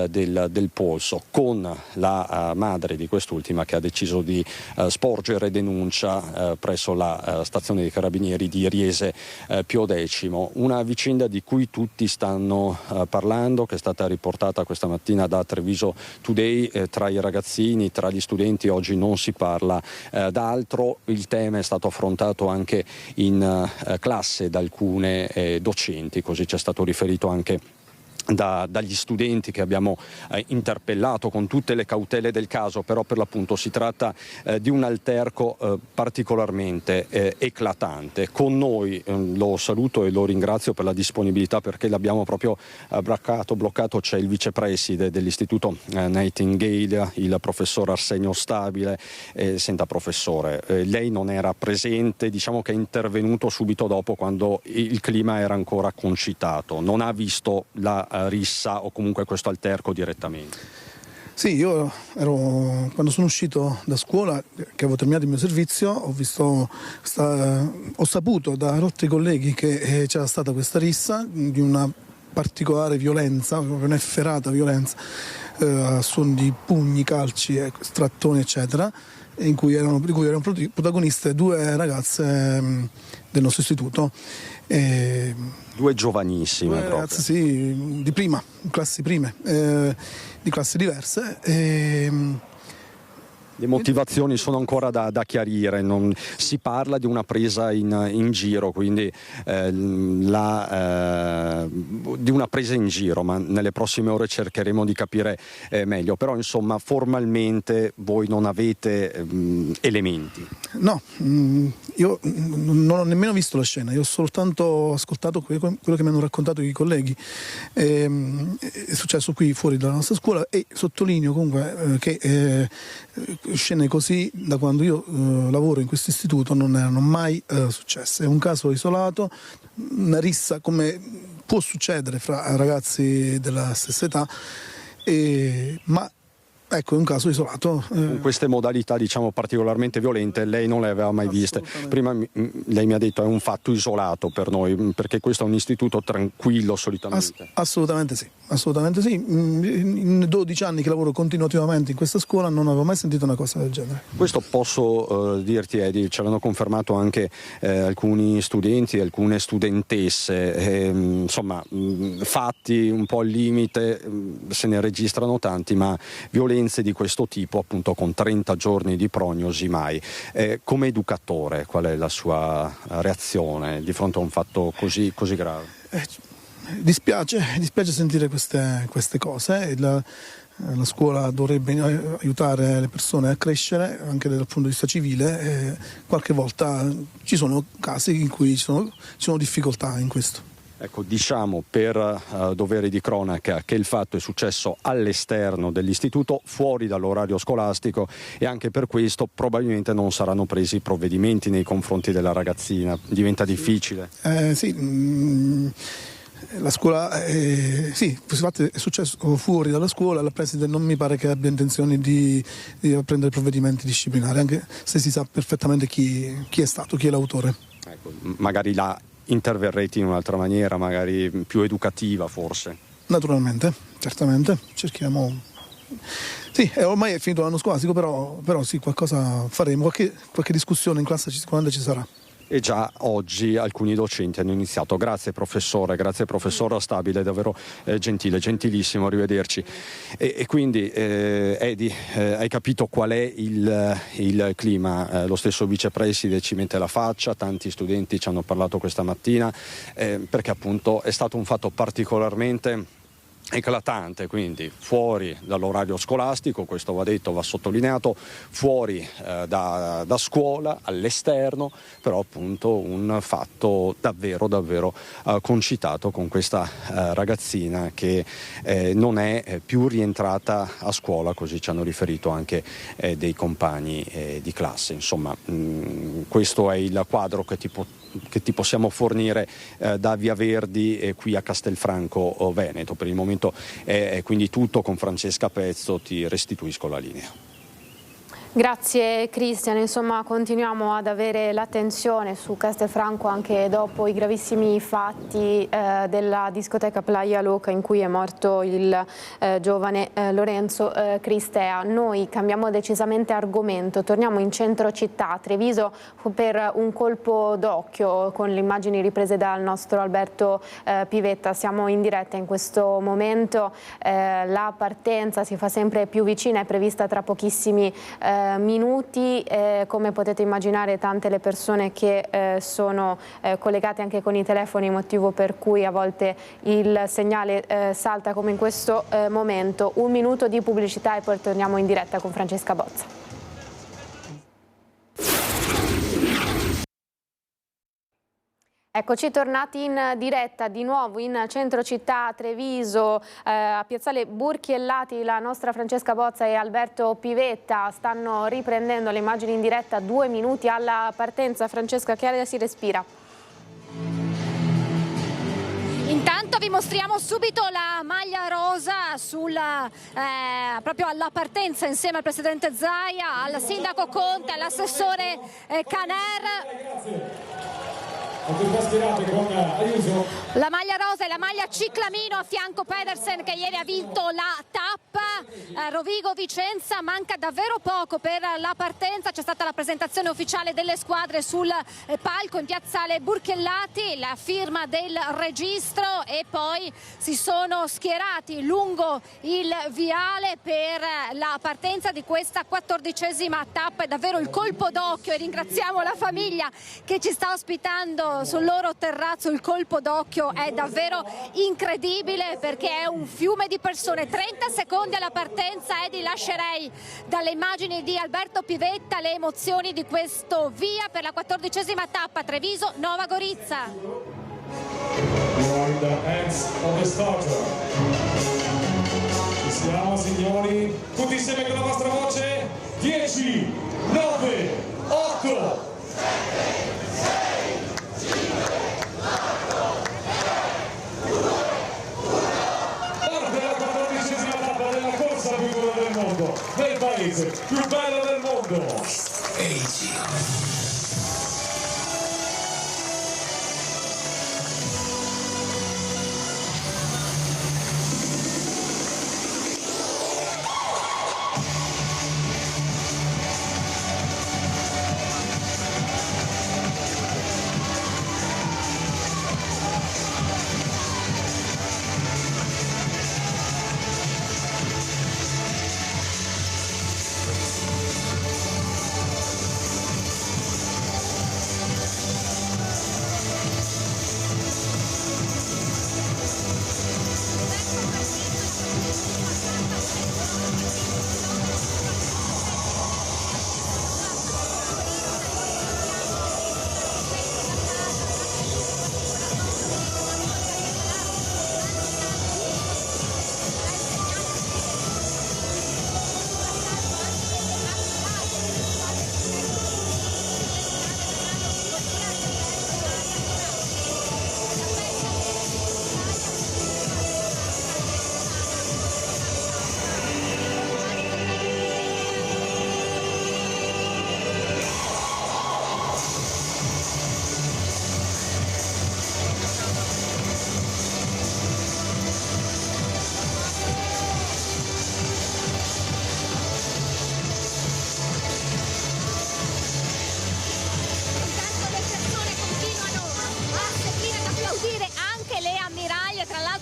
del polso, con la madre di quest'ultima che ha deciso di sporgere denuncia presso la stazione dei carabinieri di Riese Pio X. Una vicenda di cui tutti stanno parlando, che è stata riportata questa mattina da Treviso Today. Tra i ragazzini, tra gli studenti oggi non si parla d'altro. Il tema è stato affrontato anche in classe da alcuni docenti, così ci è stato riferito anche dagli studenti che abbiamo interpellato con tutte le cautele del caso. Però per l'appunto si tratta di un alterco particolarmente eclatante. Con noi lo saluto e lo ringrazio per la disponibilità, perché l'abbiamo proprio bloccato. C'è il vicepreside dell'Istituto Nightingale, il professor Arsenio Stabile. Senta professore, lei non era presente, diciamo che è intervenuto subito dopo, quando il clima era ancora concitato, non ha visto la rissa o comunque questo alterco direttamente? Sì, io quando sono uscito da scuola, che avevo terminato il mio servizio, ho saputo da altri colleghi che c'era stata questa rissa di una particolare violenza, proprio un'efferata violenza, a suon di pugni, calci, strattoni eccetera, di cui erano protagoniste due ragazze del nostro istituto. Due giovanissime, due ragazze, sì, di prima, classi prime, di classi diverse. Le motivazioni sono ancora da chiarire, non si parla di una presa in giro, quindi di una presa in giro, ma nelle prossime ore cercheremo di capire meglio. Però insomma formalmente voi non avete elementi. No, io non ho nemmeno visto la scena, io ho soltanto ascoltato quello che mi hanno raccontato i colleghi. È successo qui fuori dalla nostra scuola e sottolineo comunque che scene così da quando io lavoro in questo istituto non erano mai successe. È un caso isolato, una rissa come può succedere fra ragazzi della stessa età, ma ecco, è un caso isolato. Con queste modalità, diciamo, particolarmente violente, lei non le aveva mai viste. Prima lei mi ha detto è un fatto isolato per noi, perché questo è un istituto tranquillo solitamente. Assolutamente sì, assolutamente sì. In 12 anni che lavoro continuativamente in questa scuola non avevo mai sentito una cosa del genere. Questo posso dirti, Edi, ce l'hanno confermato anche alcuni studenti, alcune studentesse, insomma fatti un po' al limite, se ne registrano tanti, ma violenze di questo tipo, appunto con 30 giorni di prognosi mai. Come educatore, qual è la sua reazione di fronte a un fatto così grave? Dispiace sentire queste cose. La scuola dovrebbe aiutare le persone a crescere anche dal punto di vista civile. Qualche volta ci sono casi in cui ci sono difficoltà in questo. Ecco, diciamo per dovere di cronaca che il fatto è successo all'esterno dell'istituto, fuori dall'orario scolastico, e anche per questo probabilmente non saranno presi provvedimenti nei confronti della ragazzina. Diventa difficile? Sì. La scuola, sì, infatti è successo fuori dalla scuola, la preside non mi pare che abbia intenzione di prendere provvedimenti disciplinari, anche se si sa perfettamente chi è stato, chi è l'autore. Ecco, magari là interverrete in un'altra maniera, magari più educativa forse? Naturalmente, certamente, cerchiamo. Sì, ormai è finito l'anno scolastico, però sì, qualcosa faremo, qualche discussione in classe sicuramente ci sarà. E già oggi alcuni docenti hanno iniziato. Grazie professore Stabile, davvero gentile, gentilissimo, arrivederci. E quindi Edi, hai capito qual è il clima? Lo stesso vicepreside ci mette la faccia, tanti studenti ci hanno parlato questa mattina, perché appunto è stato un fatto particolarmente eclatante, quindi fuori dall'orario scolastico, questo va detto, va sottolineato, fuori da scuola, all'esterno, però appunto un fatto davvero concitato con questa ragazzina che non è più rientrata a scuola, così ci hanno riferito anche dei compagni di classe. Insomma, questo è il quadro che ti possiamo fornire da Via Verdi qui a Castelfranco Veneto. Per il momento è quindi tutto. Con Francesca Pezzo ti restituisco la linea. Grazie Cristian, insomma continuiamo ad avere l'attenzione su Castelfranco anche dopo i gravissimi fatti della discoteca Playa Loca in cui è morto il giovane Lorenzo Cristea. Noi cambiamo decisamente argomento, torniamo in centro città, a Treviso, per un colpo d'occhio con le immagini riprese dal nostro Alberto Pivetta. Siamo in diretta in questo momento, la partenza si fa sempre più vicina, è prevista tra pochissimi minuti. Come potete immaginare, tante le persone che sono collegate anche con i telefoni, motivo per cui a volte il segnale salta come in questo momento. Un minuto di pubblicità e poi torniamo in diretta con Francesca Bozza. Eccoci tornati in diretta di nuovo in centro città Treviso, a Piazzale Burchiellati. La nostra Francesca Bozza e Alberto Pivetta stanno riprendendo le immagini in diretta 2 minuti alla partenza. Francesca, che aria si respira? Intanto vi mostriamo subito la maglia rosa proprio alla partenza, insieme al presidente Zaia, al sindaco Conte, all'assessore Caner. La maglia rosa e la maglia ciclamino a fianco Pedersen che ieri ha vinto la tappa. Rovigo Vicenza, manca davvero poco per la partenza, c'è stata la presentazione ufficiale delle squadre sul palco in piazzale Burchellati, la firma del registro e poi si sono schierati lungo il viale per la partenza di questa 14ª tappa. È davvero il colpo d'occhio e ringraziamo la famiglia che ci sta ospitando sul loro terrazzo. Il colpo d'occhio è davvero incredibile perché è un fiume di persone. 30 secondi alla partenza, Edi, lascerei dalle immagini di Alberto Pivetta le emozioni di questo via per la 14ª tappa Treviso-Nova Gorizia. Ci siamo, signori, tutti insieme con la vostra voce. 10, 9, 8, 7, 6, 5, 4, 3, 2, 1. Per la 14ª tappa della corsa più bella del mondo, del paese più bello del mondo.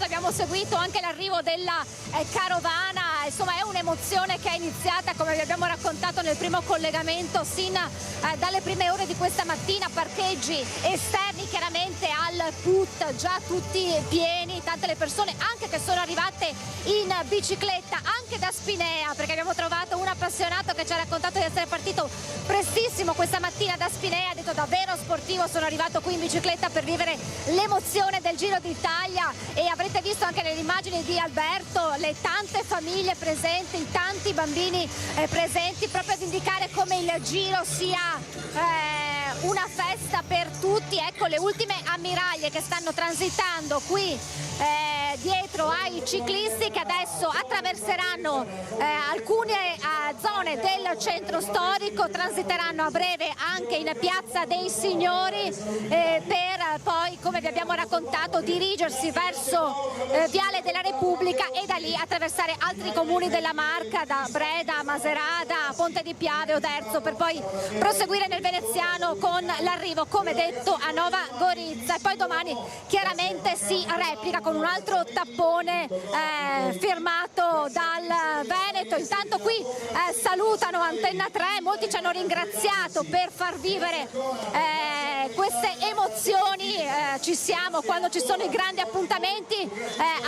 Abbiamo seguito anche l'arrivo della carovana, insomma è un'emozione che è iniziata, come vi abbiamo raccontato nel primo collegamento, sin dalle prime ore di questa mattina. Parcheggi esterni chiaramente al PUT, già tutti pieni, tante le persone anche che sono arrivate in bicicletta, anche da Spinea, perché abbiamo trovato un appassionato che ci ha raccontato di essere partito prestissimo questa mattina da Spinea, ha detto davvero sportivo, sono arrivato qui in bicicletta per vivere l'emozione del Giro d'Italia. E avrete visto anche nelle immagini di Alberto le tante famiglie presenti, i tanti bambini presenti, proprio ad indicare come il Giro sia una festa per tutti. Ecco le ultime ammiraglie che stanno transitando qui dietro ai ciclisti che adesso attraverseranno alcune zone del centro storico, transiteranno a breve anche in Piazza dei Signori per poi, come vi abbiamo raccontato, dirigersi verso Viale della Repubblica e da lì attraversare altri comuni della Marca, da Breda, Maserata, Ponte di Piave, Oderzo, per poi proseguire nel veneziano con l'arrivo, come detto, a Nova Gorizia. E poi domani chiaramente si replica con un altro tappone firmato dal Veneto. Intanto qui salutano Antenna 3, molti ci hanno ringraziato per far vivere queste emozioni, ci siamo quando ci sono i grandi appuntamenti.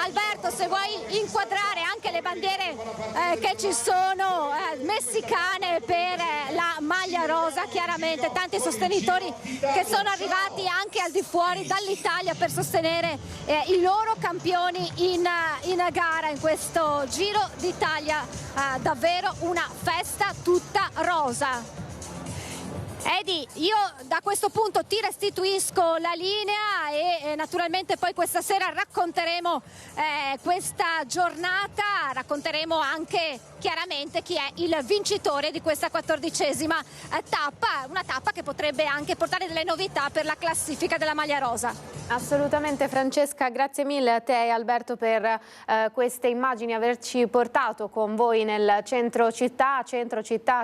Alberto, se vuoi inquadrare anche le bandiere che ci sono messicane per la maglia rosa, chiaramente tanti sostenitori che sono arrivati anche al di fuori dall'Italia per sostenere i loro campioni in gara in questo Giro d'Italia, davvero una festa tutta rosa. Edi, io da questo punto ti restituisco la linea e naturalmente poi questa sera racconteremo questa giornata, racconteremo anche chiaramente chi è il vincitore di questa 14ª tappa, una tappa che potrebbe anche portare delle novità per la classifica della maglia rosa. Assolutamente Francesca, grazie mille a te e Alberto per queste immagini, averci portato con voi nel centro città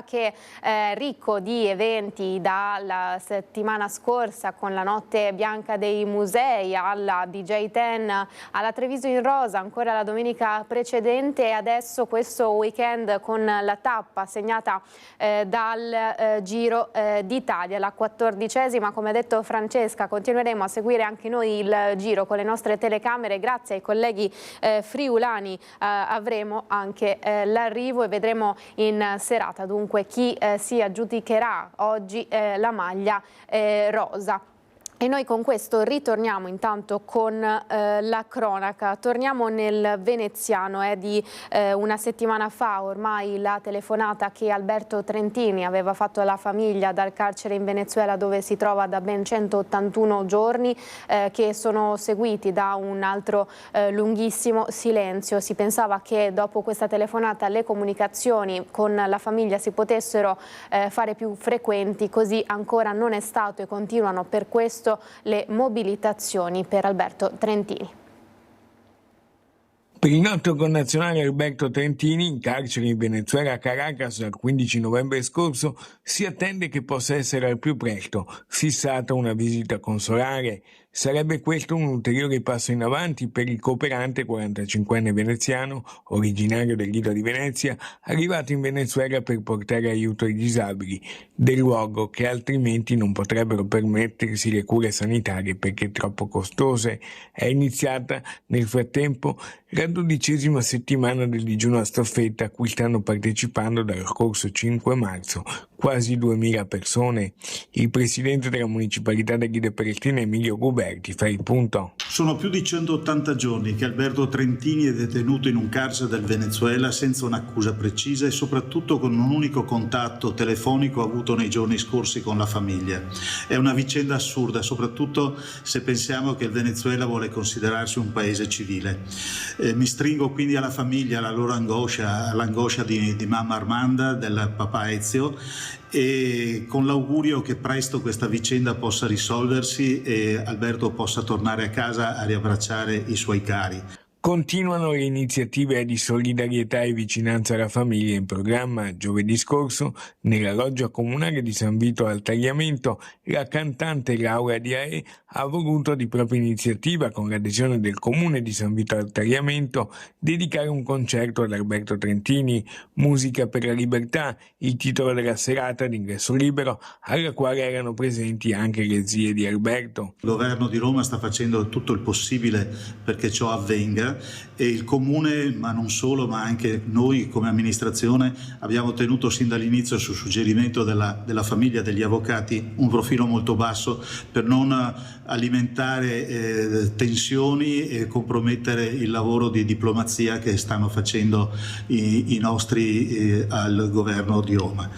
che è ricco di eventi dalla settimana scorsa, con la notte bianca dei musei, alla DJ Ten, alla Treviso in Rosa, ancora la domenica precedente e adesso questo weekend con la tappa segnata dal Giro d'Italia, la 14ª. Come ha detto Francesca, continueremo a seguire anche noi il Giro con le nostre telecamere. Grazie ai colleghi friulani avremo anche l'arrivo e vedremo in serata dunque chi si aggiudicherà oggi la maglia rosa. E noi con questo ritorniamo intanto con la cronaca, torniamo nel veneziano. È di una settimana fa ormai la telefonata che Alberto Trentini aveva fatto alla famiglia dal carcere in Venezuela, dove si trova da ben 181 giorni, che sono seguiti da un altro lunghissimo silenzio. Si pensava che dopo questa telefonata le comunicazioni con la famiglia si potessero fare più frequenti, così ancora non è stato e continuano per questo le mobilitazioni per Alberto Trentini. Per il nostro connazionale Alberto Trentini, in carcere in Venezuela a Caracas dal 15 novembre scorso, si attende che possa essere al più presto fissata una visita consolare. Sarebbe questo un ulteriore passo in avanti per il cooperante 45enne veneziano, originario del Lido di Venezia, arrivato in Venezuela per portare aiuto ai disabili, del luogo che altrimenti non potrebbero permettersi le cure sanitarie perché troppo costose. È iniziata nel frattempo la 12ª settimana del digiuno a staffetta, a cui stanno partecipando dal scorso 5 marzo quasi 2000 persone. Il presidente della municipalità di Ghide Pelletrina, Emilio Guberti, fa il punto. Sono più di 180 giorni che Alberto Trentini è detenuto in un carcere del Venezuela senza un'accusa precisa e soprattutto con un unico contatto telefonico avuto nei giorni scorsi con la famiglia. È una vicenda assurda, soprattutto se pensiamo che il Venezuela vuole considerarsi un paese civile. Mi stringo quindi alla famiglia, alla loro angoscia, all'angoscia di mamma Armanda, del papà Ezio, e con l'augurio che presto questa vicenda possa risolversi e Alberto possa tornare a casa a riabbracciare i suoi cari. Continuano le iniziative di solidarietà e vicinanza alla famiglia in programma. Giovedì scorso, nella loggia comunale di San Vito al Tagliamento, la cantante Laura Diae ha voluto di propria iniziativa, con l'adesione del comune di San Vito al Tagliamento, dedicare un concerto ad Alberto Trentini, Musica per la libertà, il titolo della serata d'ingresso libero, alla quale erano presenti anche le zie di Alberto. Il governo di Roma sta facendo tutto il possibile perché ciò avvenga e il comune, ma non solo, ma anche noi come amministrazione abbiamo tenuto sin dall'inizio, su suggerimento della famiglia, degli avvocati, un profilo molto basso per non alimentare tensioni e compromettere il lavoro di diplomazia che stanno facendo i nostri al governo di Roma.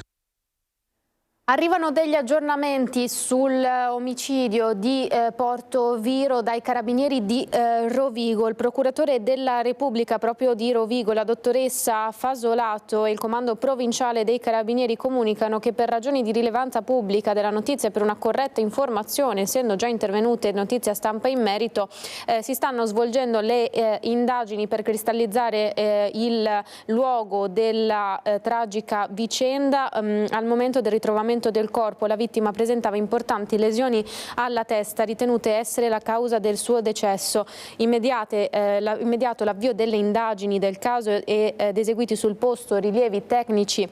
Arrivano degli aggiornamenti sul omicidio di Porto Viro dai carabinieri di Rovigo. Il procuratore della Repubblica proprio di Rovigo, la dottoressa Fasolato, e il comando provinciale dei carabinieri comunicano che per ragioni di rilevanza pubblica della notizia e per una corretta informazione, essendo già intervenute notizie a stampa in merito, si stanno svolgendo le indagini per cristallizzare il luogo della tragica vicenda. Al momento del ritrovamento del corpo la vittima presentava importanti lesioni alla testa, ritenute essere la causa del suo decesso. Immediato l'avvio delle indagini del caso ed eseguiti sul posto rilievi tecnici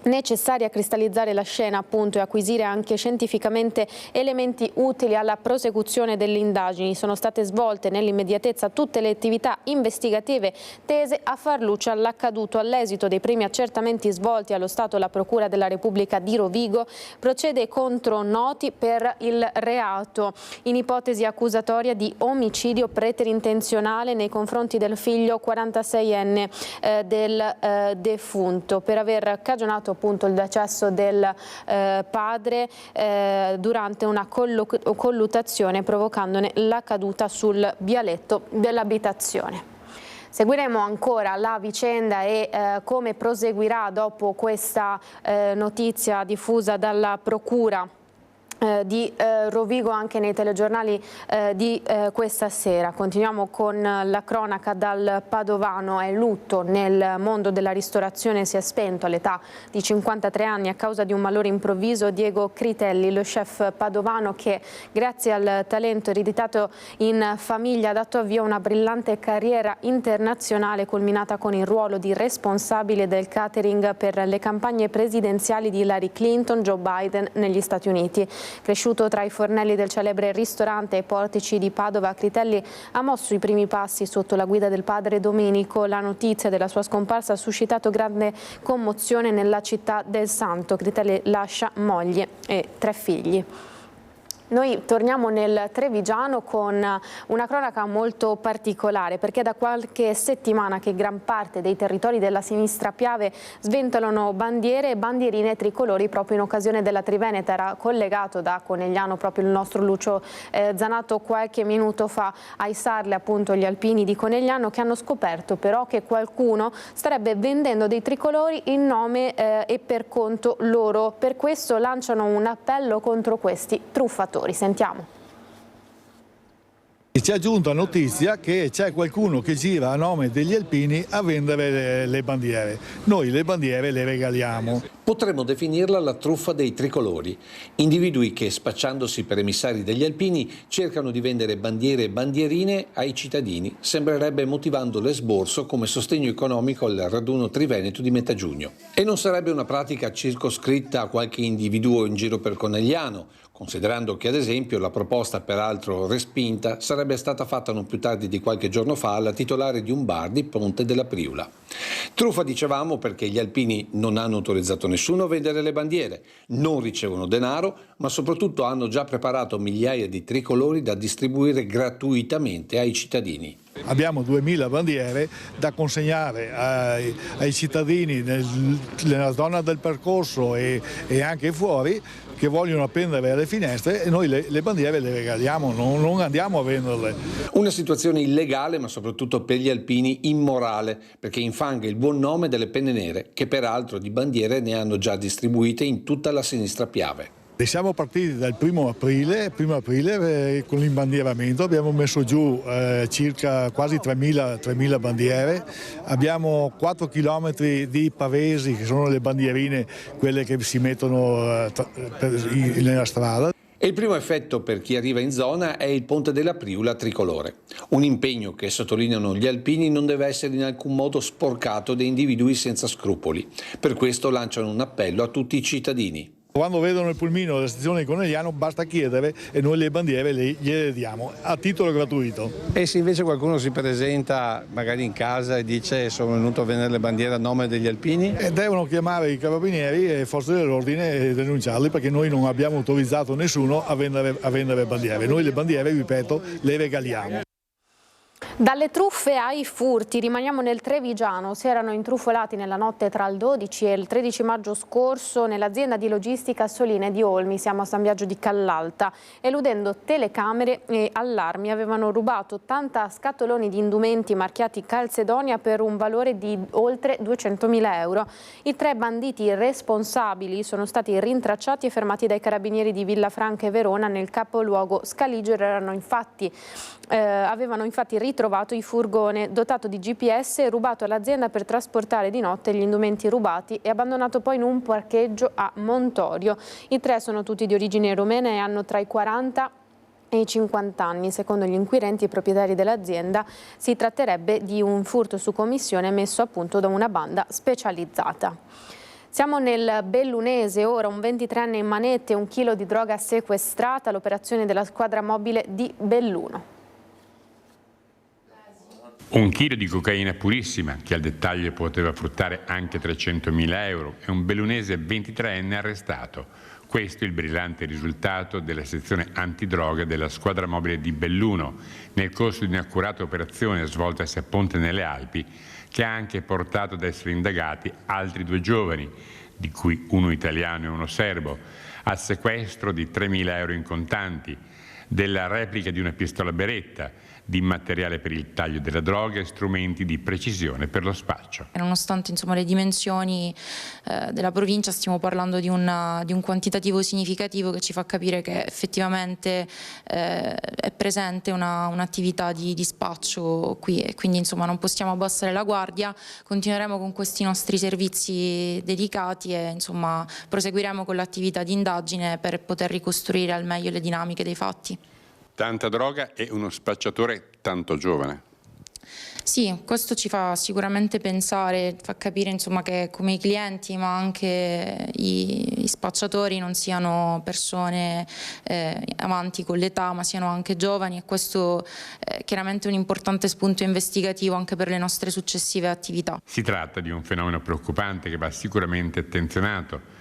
necessari a cristallizzare la scena, appunto, e acquisire anche scientificamente elementi utili alla prosecuzione delle indagini. Sono state svolte nell'immediatezza tutte le attività investigative tese a far luce all'accaduto. All'esito dei primi accertamenti svolti allo Stato, la Procura della Repubblica di Rovigo procede contro noti per il reato in ipotesi accusatoria di omicidio preterintenzionale nei confronti del figlio 46enne del defunto, per aver cagionato appunto il decesso del padre durante una colluttazione, provocandone la caduta sul vialetto dell'abitazione. Seguiremo ancora la vicenda e come proseguirà dopo questa notizia diffusa dalla Procura di Rovigo anche nei telegiornali di questa sera. Continuiamo con la cronaca dal Padovano. È lutto nel mondo della ristorazione, si è spento all'età di 53 anni a causa di un malore improvviso Diego Critelli, lo chef padovano che grazie al talento ereditato in famiglia ha dato avvio a una brillante carriera internazionale culminata con il ruolo di responsabile del catering per le campagne presidenziali di Hillary Clinton, Joe Biden negli Stati Uniti. Cresciuto tra i fornelli del celebre ristorante ai Portici di Padova, Critelli ha mosso i primi passi sotto la guida del padre Domenico. La notizia della sua scomparsa ha suscitato grande commozione nella città del Santo. Critelli lascia moglie e 3 figli. Noi torniamo nel Trevigiano con una cronaca molto particolare, perché da qualche settimana che gran parte dei territori della sinistra Piave sventolano bandiere e bandierine tricolori proprio in occasione della Triveneta. Era collegato da Conegliano proprio il nostro Lucio Zanato qualche minuto fa a issarle appunto gli alpini di Conegliano, che hanno scoperto però che qualcuno starebbe vendendo dei tricolori in nome e per conto loro. Per questo lanciano un appello contro questi truffatori. Sentiamo. Ci è giunta notizia che c'è qualcuno che gira a nome degli alpini a vendere le bandiere. Noi le bandiere le regaliamo. Potremmo definirla la truffa dei tricolori. Individui che, spacciandosi per emissari degli alpini, cercano di vendere bandiere e bandierine ai cittadini. Sembrerebbe motivando l'esborso come sostegno economico al raduno triveneto di metà giugno. E non sarebbe una pratica circoscritta a qualche individuo in giro per Conegliano, considerando che ad esempio la proposta, peraltro respinta, sarebbe stata fatta non più tardi di qualche giorno fa alla titolare di un bar di Ponte della Priula. Truffa dicevamo perché gli alpini non hanno autorizzato nessuno a vendere le bandiere, non ricevono denaro, ma soprattutto hanno già preparato migliaia di tricolori da distribuire gratuitamente ai cittadini. Abbiamo 2000 bandiere da consegnare ai cittadini nella zona del percorso e anche fuori, che vogliono appendere alle finestre, e noi le bandiere le regaliamo, non andiamo a venderle. Una situazione illegale, ma soprattutto per gli alpini immorale, perché infanga il buon nome delle penne nere, che peraltro di bandiere ne hanno già distribuite in tutta la sinistra Piave. Siamo partiti dal 1 aprile con l'imbandieramento, abbiamo messo giù circa quasi 3.000 bandiere, abbiamo 4 chilometri di pavesi che sono le bandierine, quelle che si mettono nella strada. E il primo effetto per chi arriva in zona è il Ponte della Priula tricolore. Un impegno che, sottolineano gli alpini, non deve essere in alcun modo sporcato da individui senza scrupoli. Per questo lanciano un appello a tutti i cittadini. Quando vedono il pulmino della stazione di Conegliano basta chiedere e noi le bandiere gliele diamo a titolo gratuito. E se invece qualcuno si presenta magari in casa e dice sono venuto a vendere le bandiere a nome degli alpini? Devono chiamare i carabinieri e forze dell'ordine e denunciarli, perché noi non abbiamo autorizzato nessuno a vendere bandiere. Noi le bandiere, ripeto, le regaliamo. Dalle truffe ai furti, rimaniamo nel Trevigiano. Si erano intrufolati nella notte tra il 12 e il 13 maggio scorso nell'azienda di logistica Soline di Olmi, siamo a San Biagio di Callalta. Eludendo telecamere e allarmi avevano rubato 80 scatoloni di indumenti marchiati Calzedonia per un valore di oltre 200.000 euro. I 3 banditi responsabili sono stati rintracciati e fermati dai carabinieri di Villafranca e Verona. Nel capoluogo scaligero avevano infatti ritrovato il furgone dotato di GPS e rubato all'azienda per trasportare di notte gli indumenti rubati e abbandonato poi in un parcheggio a Montorio. I 3 sono tutti di origine romena e hanno tra i 40 e i 50 anni. Secondo gli inquirenti e proprietari dell'azienda si tratterebbe di un furto su commissione messo a punto da una banda specializzata. Siamo nel Bellunese, ora un 23enne in manette e 1 chilo di droga sequestrata, l'operazione della squadra mobile di Belluno. 1 chilo di cocaina purissima, che al dettaglio poteva fruttare anche 300.000 euro, e un bellunese 23enne arrestato. Questo è il brillante risultato della sezione antidroga della squadra mobile di Belluno, nel corso di un'accurata operazione svoltasi a Ponte nelle Alpi, che ha anche portato ad essere indagati altri 2 giovani, di cui uno italiano e uno serbo, al sequestro di 3.000 euro in contanti, della replica di una pistola Beretta, di materiale per il taglio della droga e strumenti di precisione per lo spaccio. Nonostante le dimensioni della provincia, stiamo parlando di un quantitativo significativo che ci fa capire che effettivamente è presente un'attività di spaccio qui, e quindi non possiamo abbassare la guardia, continueremo con questi nostri servizi dedicati e proseguiremo con l'attività di indagine per poter ricostruire al meglio le dinamiche dei fatti. Tanta droga e uno spacciatore tanto giovane. Sì, questo ci fa sicuramente pensare, fa capire che come i clienti ma anche i spacciatori non siano persone avanti con l'età, ma siano anche giovani, e questo è chiaramente un importante spunto investigativo anche per le nostre successive attività. Si tratta di un fenomeno preoccupante che va sicuramente attenzionato,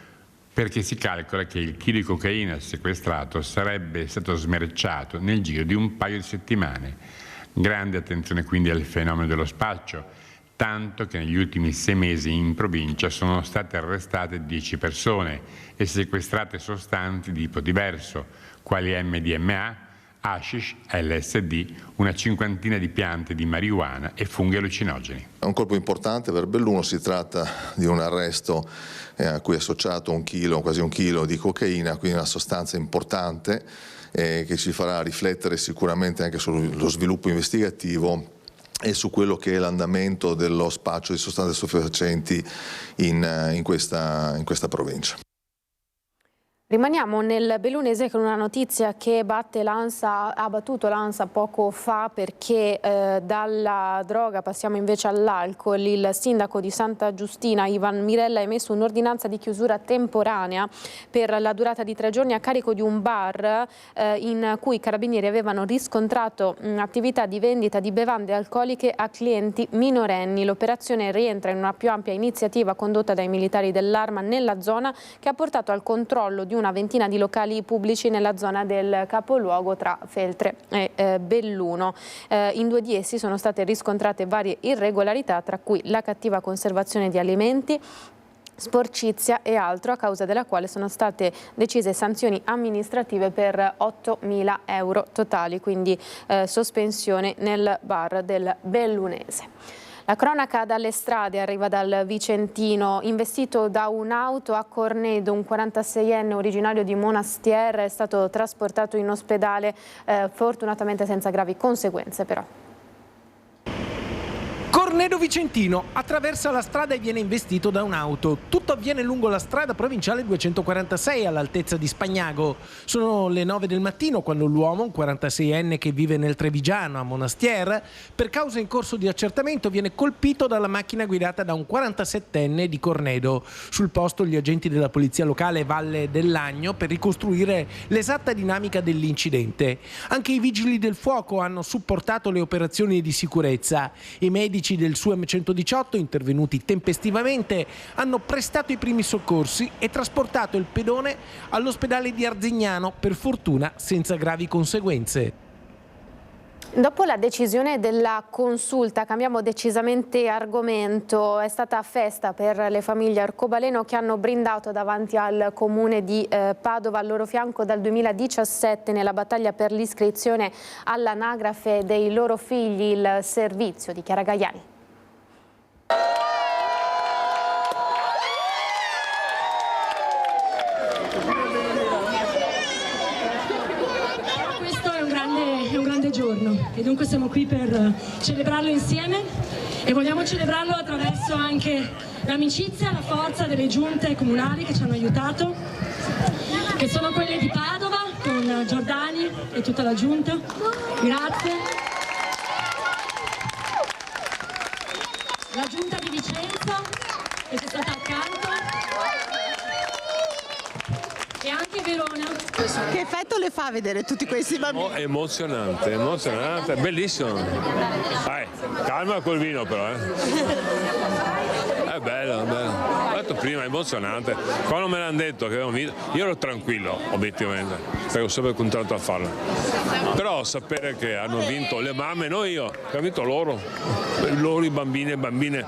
perché si calcola che il chilo di cocaina sequestrato sarebbe stato smerciato nel giro di un paio di settimane. Grande attenzione quindi al fenomeno dello spaccio, tanto che negli ultimi 6 mesi in provincia sono state arrestate 10 persone e sequestrate sostanze di tipo diverso, quali MDMA, hashish, LSD, una cinquantina di piante di marijuana e funghi allucinogeni. È un colpo importante per Belluno, si tratta di un arresto a cui è associato quasi un chilo di cocaina, quindi una sostanza importante che ci farà riflettere sicuramente anche sullo sviluppo investigativo e su quello che è l'andamento dello spaccio di sostanze stupefacenti in questa provincia. Rimaniamo nel bellunese con una notizia che ha battuto l'ANSA poco fa, perché dalla droga passiamo invece all'alcol. Il sindaco di Santa Giustina, Ivan Mirella, ha emesso un'ordinanza di chiusura temporanea per la durata di 3 giorni a carico di un bar in cui i carabinieri avevano riscontrato attività di vendita di bevande alcoliche a clienti minorenni. L'operazione rientra in una più ampia iniziativa condotta dai militari dell'Arma nella zona, che ha portato al controllo di una ventina di locali pubblici nella zona del capoluogo tra Feltre e Belluno. In 2 di essi sono state riscontrate varie irregolarità, tra cui la cattiva conservazione di alimenti, sporcizia e altro, a causa della quale sono state decise sanzioni amministrative per 8.000 euro totali, quindi sospensione nel bar del bellunese. La cronaca dalle strade arriva dal Vicentino. Investito da un'auto a Cornedo, un 46enne originario di Monastier è stato trasportato in ospedale, fortunatamente senza gravi conseguenze però. Cornedo Vicentino attraversa la strada e viene investito da un'auto. Tutto avviene lungo la strada provinciale 246 all'altezza di Spagnago. Sono le 9 del mattino quando l'uomo, un 46enne che vive nel Trevigiano a Monastier, per causa in corso di accertamento viene colpito dalla macchina guidata da un 47enne di Cornedo. Sul posto gli agenti della polizia locale Valle dell'Agno per ricostruire l'esatta dinamica dell'incidente. Anche i vigili del fuoco hanno supportato le operazioni di sicurezza. I medici del SUEM 118, intervenuti tempestivamente, hanno prestato i primi soccorsi e trasportato il pedone all'ospedale di Arzignano, per fortuna senza gravi conseguenze. Dopo la decisione della consulta cambiamo decisamente argomento. È stata festa per le famiglie arcobaleno che hanno brindato davanti al comune di Padova al loro fianco dal 2017 nella battaglia per l'iscrizione all'anagrafe dei loro figli. Il servizio di Chiara Gaiani. Giorno e dunque siamo qui per celebrarlo insieme e vogliamo celebrarlo attraverso anche l'amicizia, la forza delle giunte comunali che ci hanno aiutato, che sono quelle di Padova con Giordani e tutta la giunta. Grazie. La giunta di Vicenza che ci è stata accanto e anche Verona. Che effetto le fa vedere tutti questi bambini? Emozionante, emozionante, bellissimo. Calma col vino però, È bello, bello. Ho detto prima, emozionante. Quando me l'hanno detto che avevamo vinto, io ero tranquillo, obiettivamente, perché ho sempre continuato a farlo. Però sapere che hanno vinto le mamme, non io, che hanno vinto loro i bambini e bambine.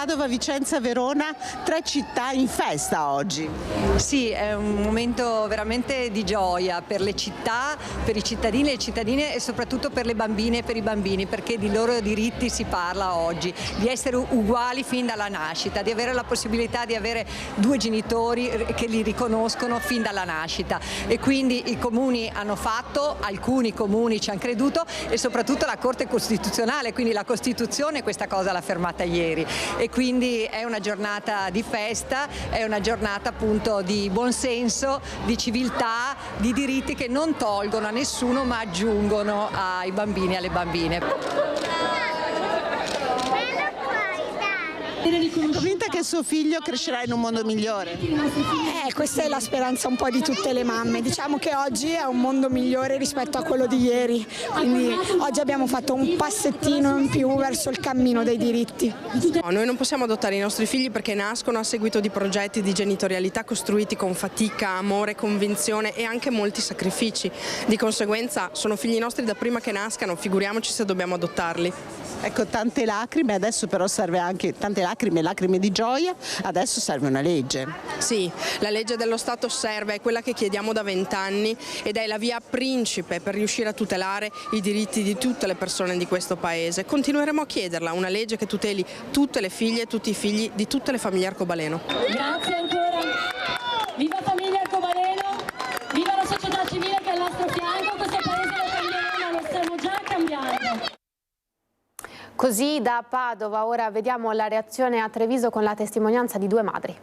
Padova, Vicenza, Verona, 3 città in festa oggi. Sì, è un momento veramente di gioia per le città, per i cittadini e le cittadine e soprattutto per le bambine e per i bambini, perché di loro diritti si parla oggi, di essere uguali fin dalla nascita, di avere la possibilità di avere 2 genitori che li riconoscono fin dalla nascita, e quindi i comuni hanno fatto, alcuni comuni ci hanno creduto e soprattutto la Corte Costituzionale, quindi la Costituzione questa cosa l'ha fermata ieri, e quindi è una giornata di festa, è una giornata appunto di buonsenso, di civiltà, di diritti che non tolgono a nessuno ma aggiungono ai bambini e alle bambine. Convinta che suo figlio crescerà in un mondo migliore? Questa è la speranza un po' di tutte le mamme. Diciamo che oggi è un mondo migliore rispetto a quello di ieri, quindi oggi abbiamo fatto un passettino in più verso il cammino dei diritti. No, noi non possiamo adottare i nostri figli perché nascono a seguito di progetti di genitorialità costruiti con fatica, amore, convinzione e anche molti sacrifici. Di conseguenza sono figli nostri da prima che nascano, figuriamoci se dobbiamo adottarli. Ecco, tante lacrime, adesso però serve anche tante lacrime di gioia, adesso serve una legge. Sì, la legge dello Stato serve, è quella che chiediamo da 20 anni ed è la via principe per riuscire a tutelare i diritti di tutte le persone di questo paese. Continueremo a chiederla, una legge che tuteli tutte le figlie e tutti i figli di tutte le famiglie arcobaleno. Grazie ancora. Viva famiglia Arcobaleno, viva la società civile che è al nostro fianco, questo paese lo cambieremo, lo stiamo già cambiando. Così da Padova, ora vediamo la reazione a Treviso con la testimonianza di 2 madri.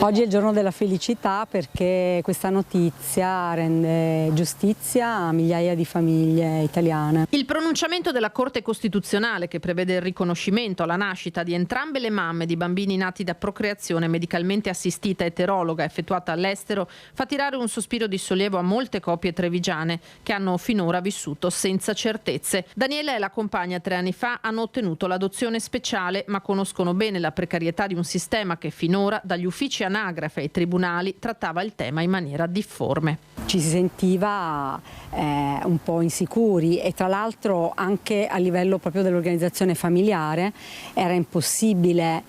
Oggi è il giorno della felicità perché questa notizia rende giustizia a migliaia di famiglie italiane. Il pronunciamento della Corte Costituzionale, che prevede il riconoscimento alla nascita di entrambe le mamme di bambini nati da procreazione medicalmente assistita eterologa effettuata all'estero, fa tirare un sospiro di sollievo a molte coppie trevigiane che hanno finora vissuto senza certezze. Daniela e la compagna 3 anni fa hanno ottenuto l'adozione speciale, ma conoscono bene la precarietà di un sistema che finora dagli uffici anagrafe ai tribunali trattava il tema in maniera difforme. Ci si sentiva un po' insicuri e tra l'altro anche a livello proprio dell'organizzazione familiare era impossibile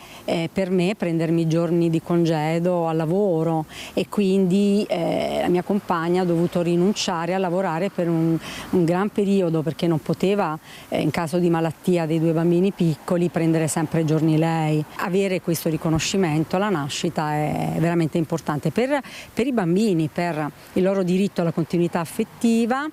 per me prendermi giorni di congedo al lavoro e quindi la mia compagna ha dovuto rinunciare a lavorare per un gran periodo perché non poteva in caso di malattia dei 2 bambini piccoli prendere sempre giorni lei. Avere questo riconoscimento alla nascita è veramente importante per i bambini, per il loro diritto alla continuità affettiva,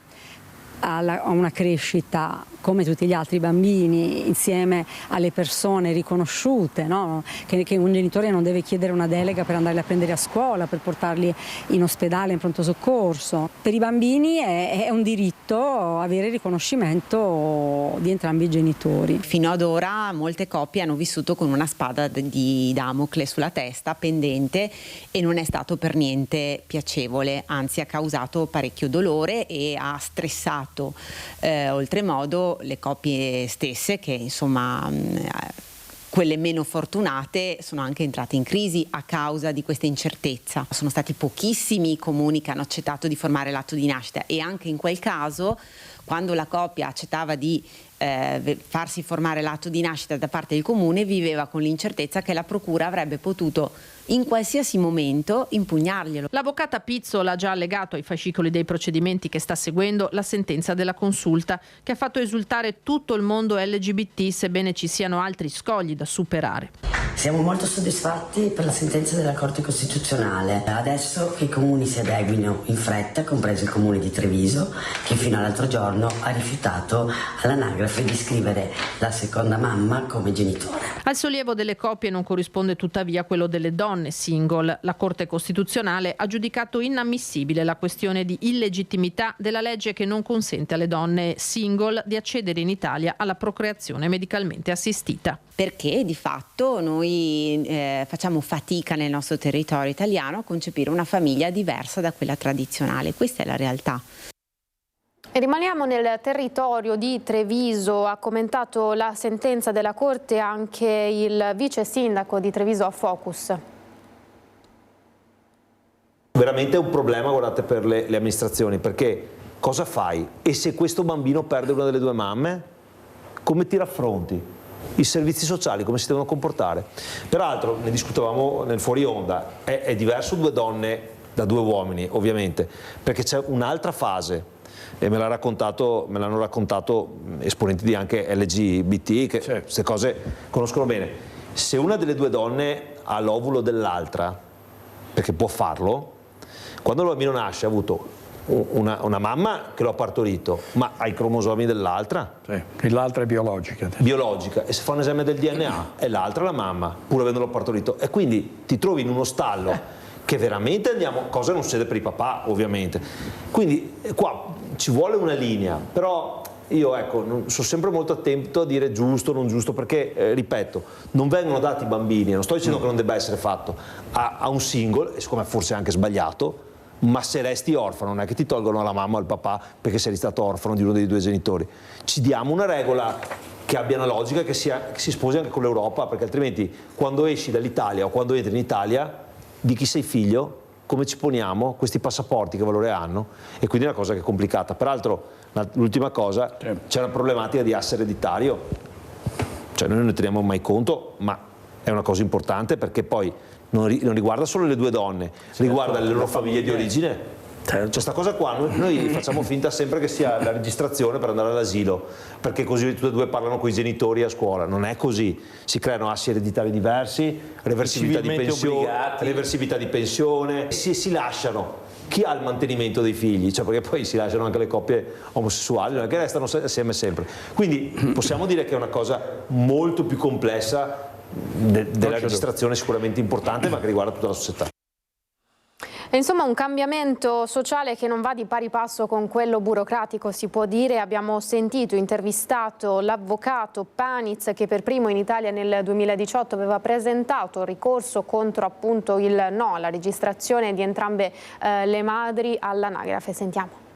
a una crescita come tutti gli altri bambini insieme alle persone riconosciute, no? che un genitore non deve chiedere una delega per andarli a prendere a scuola, per portarli in ospedale, in pronto soccorso. Per i bambini è un diritto avere riconoscimento di entrambi i genitori. Fino ad ora molte coppie hanno vissuto con una spada di Damocle sulla testa pendente e non è stato per niente piacevole, anzi ha causato parecchio dolore e ha stressato oltremodo le coppie stesse che insomma quelle meno fortunate sono anche entrate in crisi a causa di questa incertezza. Sono stati pochissimi i comuni che hanno accettato di firmare l'atto di nascita e anche in quel caso quando la coppia accettava di farsi formare l'atto di nascita da parte del comune viveva con l'incertezza che la procura avrebbe potuto in qualsiasi momento impugnarglielo. L'avvocata Pizzola ha già allegato ai fascicoli dei procedimenti che sta seguendo la sentenza della consulta che ha fatto esultare tutto il mondo LGBT, sebbene ci siano altri scogli da superare. Siamo molto soddisfatti per la sentenza della Corte Costituzionale. Adesso che i comuni si adeguino in fretta, compreso il comune di Treviso, che fino all'altro giorno ha rifiutato all'anagrafe di iscrivere la seconda mamma come genitore. Al sollievo delle coppie non corrisponde tuttavia quello delle donne single. La Corte Costituzionale ha giudicato inammissibile la questione di illegittimità della legge che non consente alle donne single di accedere in Italia alla procreazione medicalmente assistita. Perché di fatto noi facciamo fatica nel nostro territorio italiano a concepire una famiglia diversa da quella tradizionale. Questa è la realtà. E rimaniamo nel territorio di Treviso. Ha commentato la sentenza della Corte anche il vice sindaco di Treviso a Focus. Veramente è un problema, guardate, per le amministrazioni, perché cosa fai? E se questo bambino perde una delle 2 mamme? Come ti raffronti? I servizi sociali come si devono comportare? Peraltro, ne discutevamo nel fuori onda, è diverso 2 donne da 2 uomini, ovviamente, perché c'è un'altra fase, e me l'hanno raccontato esponenti di anche LGBT, che queste cose conoscono bene. Se una delle 2 donne ha l'ovulo dell'altra, perché può farlo, quando il bambino nasce ha avuto una mamma che lo ha partorito, ma ha i cromosomi dell'altra. Sì, l'altra è biologica. Biologica, e se fa un esame del DNA è l'altra la mamma, pur avendolo partorito. E quindi ti trovi in uno stallo che veramente cosa non succede per i papà, ovviamente. Quindi qua ci vuole una linea, però io sono sempre molto attento a dire giusto o non giusto, perché ripeto, non vengono dati bambini, non sto dicendo che non debba essere fatto, a un single, e siccome forse è anche sbagliato, ma se resti orfano non è che ti tolgono la mamma o il papà perché sei stato orfano di uno dei 2 genitori. Ci diamo una regola che abbia una logica, che si sposi anche con l'Europa, perché altrimenti quando esci dall'Italia o quando entri in Italia, di chi sei figlio, come ci poniamo, questi passaporti che valore hanno, e quindi è una cosa che è complicata. Peraltro l'ultima cosa, c'è una problematica di asse ereditario, cioè noi non ne teniamo mai conto, ma è una cosa importante, perché poi non riguarda solo le 2 donne, riguarda le loro famiglie di origine. Cioè sta cosa qua, noi facciamo finta sempre che sia la registrazione per andare all'asilo, perché così tutte e 2 parlano con i genitori a scuola. Non è così, si creano assi ereditari diversi, reversibilità di pensione, si lasciano. Chi ha il mantenimento dei figli? Cioè, perché poi si lasciano anche le coppie omosessuali, non è che restano assieme sempre. Quindi possiamo dire che è una cosa molto più complessa della registrazione, sicuramente importante, ma che riguarda tutta la società. Insomma, un cambiamento sociale che non va di pari passo con quello burocratico, si può dire. Abbiamo sentito, intervistato l'avvocato Paniz, che per primo in Italia nel 2018 aveva presentato ricorso contro appunto il no alla registrazione di entrambe le madri all'anagrafe. Sentiamo.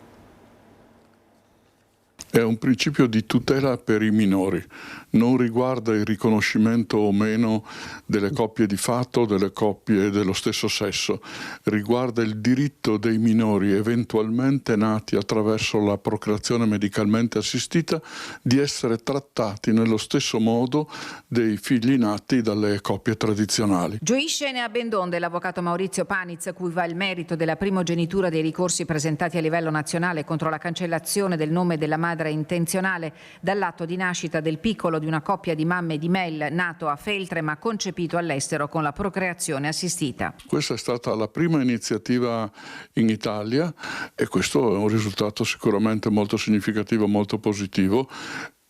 È un principio di tutela per i minori, non riguarda il riconoscimento o meno delle coppie di fatto, delle coppie dello stesso sesso, riguarda il diritto dei minori eventualmente nati attraverso la procreazione medicalmente assistita di essere trattati nello stesso modo dei figli nati dalle coppie tradizionali. Gioisce e ne ha ben donde l'avvocato Maurizio Paniz, a cui va il merito della primogenitura dei ricorsi presentati a livello nazionale contro la cancellazione del nome della madre intenzionale dall'atto di nascita del piccolo di una coppia di mamme di Mel nato a Feltre ma concepito all'estero con la procreazione assistita. Questa è stata la prima iniziativa in Italia e questo è un risultato sicuramente molto significativo, molto positivo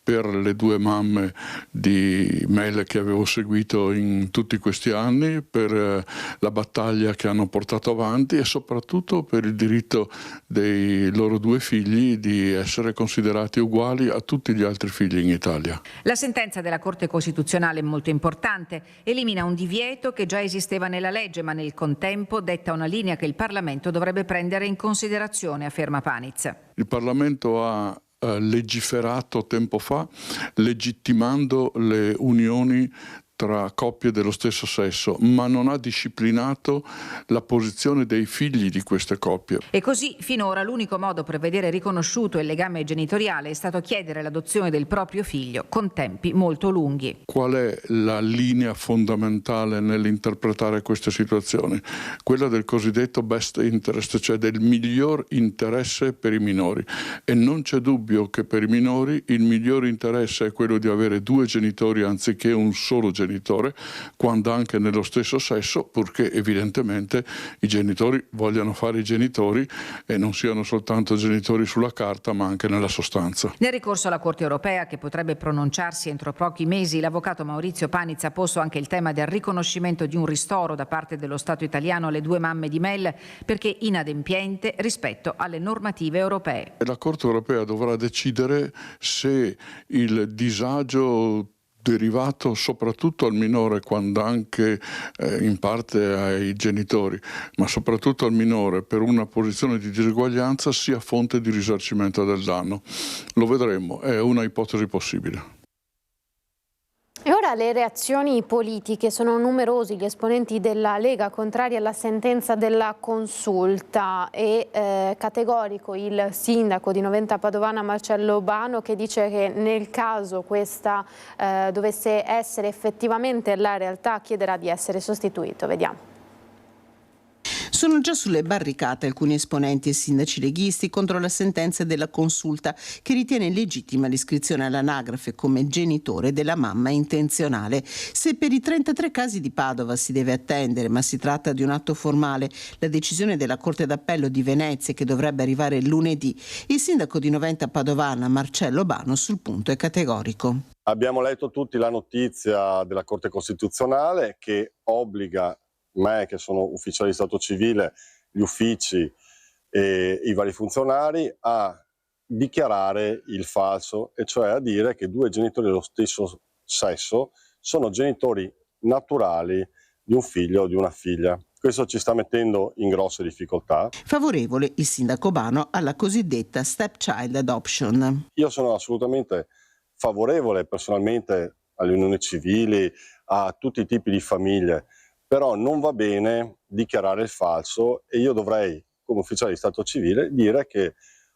per le 2 mamme di Mel che avevo seguito in tutti questi anni, per la battaglia che hanno portato avanti e soprattutto per il diritto dei loro 2 figli di essere considerati uguali a tutti gli altri figli in Italia. La sentenza della Corte Costituzionale è molto importante, elimina un divieto che già esisteva nella legge, ma nel contempo detta una linea che il Parlamento dovrebbe prendere in considerazione, afferma Paniz. Il Parlamento ha legiferato tempo fa legittimando le unioni tra coppie dello stesso sesso, ma non ha disciplinato la posizione dei figli di queste coppie. E così finora l'unico modo per vedere riconosciuto il legame genitoriale è stato chiedere l'adozione del proprio figlio con tempi molto lunghi. Qual è la linea fondamentale nell'interpretare queste situazioni? Quella del cosiddetto best interest, cioè del miglior interesse per i minori. E non c'è dubbio che per i minori il miglior interesse è quello di avere 2 genitori anziché un solo genitore, quando anche nello stesso sesso, purché evidentemente i genitori vogliano fare i genitori e non siano soltanto genitori sulla carta ma anche nella sostanza. Nel ricorso alla Corte Europea, che potrebbe pronunciarsi entro pochi mesi, l'avvocato Maurizio Paniz ha posto anche il tema del riconoscimento di un ristoro da parte dello Stato italiano alle 2 mamme di Mel perché inadempiente rispetto alle normative europee. La Corte Europea dovrà decidere se il disagio derivato soprattutto al minore, quando anche in parte ai genitori, ma soprattutto al minore per una posizione di diseguaglianza sia fonte di risarcimento del danno. Lo vedremo, è una ipotesi possibile. E ora Via le reazioni politiche, sono numerosi gli esponenti della Lega contrari alla sentenza della Consulta e categorico il sindaco di Noventa Padovana Marcello Bano, che dice che nel caso questa dovesse essere effettivamente la realtà chiederà di essere sostituito. Vediamo. Sono già sulle barricate alcuni esponenti e sindaci leghisti contro la sentenza della Consulta che ritiene illegittima l'iscrizione all'anagrafe come genitore della mamma intenzionale. Se per i 33 casi di Padova si deve attendere, ma si tratta di un atto formale, la decisione della Corte d'Appello di Venezia che dovrebbe arrivare lunedì, il sindaco di Noventa Padovana Marcello Bano sul punto è categorico. Abbiamo letto tutti la notizia della Corte Costituzionale che obbliga me, che sono ufficiale di stato civile, gli uffici e i vari funzionari a dichiarare il falso, e cioè a dire che due genitori dello stesso sesso sono genitori naturali di un figlio o di una figlia. Questo ci sta mettendo in grosse difficoltà. Favorevole il sindaco Bano alla cosiddetta stepchild adoption. Io sono assolutamente favorevole personalmente alle unioni civili, a tutti i tipi di famiglie, però non va bene dichiarare il falso, e io dovrei, come ufficiale di stato civile, dire che